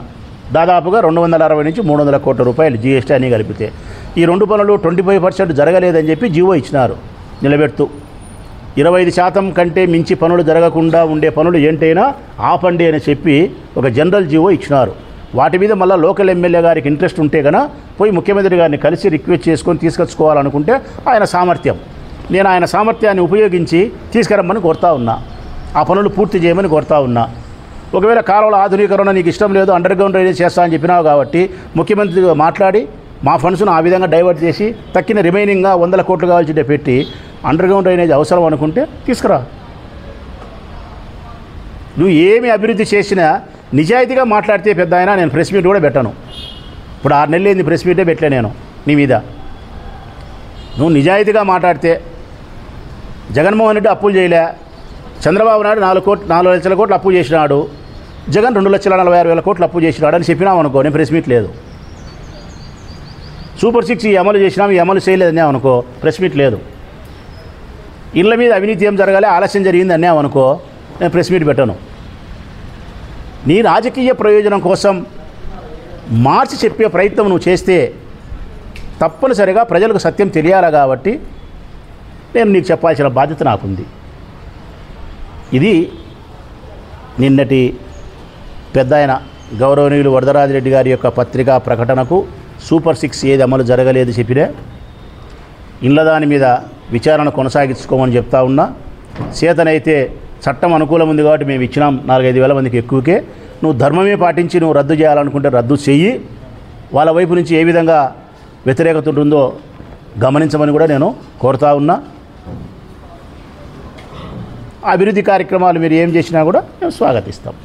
దాదాపుగా 260 నుంచి 300 కోట్ల రూపాయలు జీఎస్టీ అని కలిపితే ఈ రెండు పనులు 25% జరగలేదని చెప్పి జీవో ఇచ్చినారు నిలబెడుతూ. 25% కంటే మించి పనులు జరగకుండా ఉండే పనులు ఏంటైనా ఆపండి అని చెప్పి ఒక జనరల్ జీవో ఇచ్చినారు. వాటి మీద మళ్ళీ లోకల్ ఎమ్మెల్యే గారికి ఇంట్రెస్ట్ ఉంటే కనుక పోయి ముఖ్యమంత్రి గారిని కలిసి రిక్వెస్ట్ చేసుకొని తీసుకొచ్చుకోవాలనుకుంటే ఆయన సామర్థ్యం, నేను ఆయన సామర్థ్యాన్ని ఉపయోగించి తీసుకురమ్మని కోరుతా ఉన్నా, ఆ పనులు పూర్తి చేయమని కోరుతా ఉన్నా. ఒకవేళ కాలువల ఆధునీకరణ నీకు ఇష్టం లేదు, అండర్ గ్రౌండ్ డ్రైనేజ్ చేస్తా అని చెప్పినావు కాబట్టి ముఖ్యమంత్రితో మాట్లాడి మా ఫండ్స్ను ఆ విధంగా డైవర్ట్ చేసి తక్కిన రిమైనింగ్గా 100 కోట్లు కావాల్సిందే పెట్టి అండర్ గ్రౌండ్ డ్రైనేజ్ అవసరం అనుకుంటే తీసుకురా. నువ్వు ఏమి అభివృద్ధి చేసినా నిజాయితీగా మాట్లాడితే పెద్ద అయినా నేను ప్రెస్ మీట్ కూడా పెట్టాను. ఇప్పుడు 6 నెలలు ఏంది ప్రెస్ మీటే పెట్టలే నేను నీ మీద. నువ్వు నిజాయితీగా మాట్లాడితే జగన్మోహన్ రెడ్డి అప్పులు చేయలే, చంద్రబాబు నాయుడు 4 లక్షల కోట్లు అప్పు చేసినాడు, జగన్ 2,46,000 కోట్లు అప్పు చేసినాడు అని చెప్పినావు అనుకో, నేను ప్రెస్ మీట్ లేదు. సూపర్ 6 ఈ అమలు చేసినాం, ఈ అమలు చేయలేదనే అనుకో, ప్రెస్ మీట్ లేదు. ఇళ్ళ మీద అవినీతి ఏం జరగాలి, ఆలస్యం జరిగింది అన్నావు అనుకో, నేను ప్రెస్ మీట్ పెట్టను. నీ రాజకీయ ప్రయోజనం కోసం మార్చి చెప్పే ప్రయత్నం నువ్వు చేస్తే తప్పనిసరిగా ప్రజలకు సత్యం తెలియాలి. కాబట్టి నేను నీకు చెప్పాల్సిన బాధ్యత నాకుంది. ఇది నిన్నటి పెద్ద ఆయన గౌరవనీయులు వరదరాజిరెడ్డి గారి యొక్క పత్రికా ప్రకటనకు సూపర్ 6 ఏది అమలు జరగలేదు చెప్పినే ఇళ్ళ దాని మీద విచారణ కొనసాగించుకోమని చెప్తా ఉన్నా. చేతనైతే చట్టం అనుకూలం ఉంది కాబట్టి మేము ఇచ్చినాం 4-5 వేల మందికి ఎక్కువకే. నువ్వు ధర్మమే పాటించి నువ్వు రద్దు చేయాలనుకుంటే రద్దు చెయ్యి. వాళ్ళ వైపు నుంచి ఏ విధంగా వ్యతిరేకత ఉంటుందో గమనించమని కూడా నేను కోరుతా ఉన్నా. అభివృద్ధి కార్యక్రమాలు మీరు ఏం చేసినా కూడా మేము స్వాగతిస్తాం.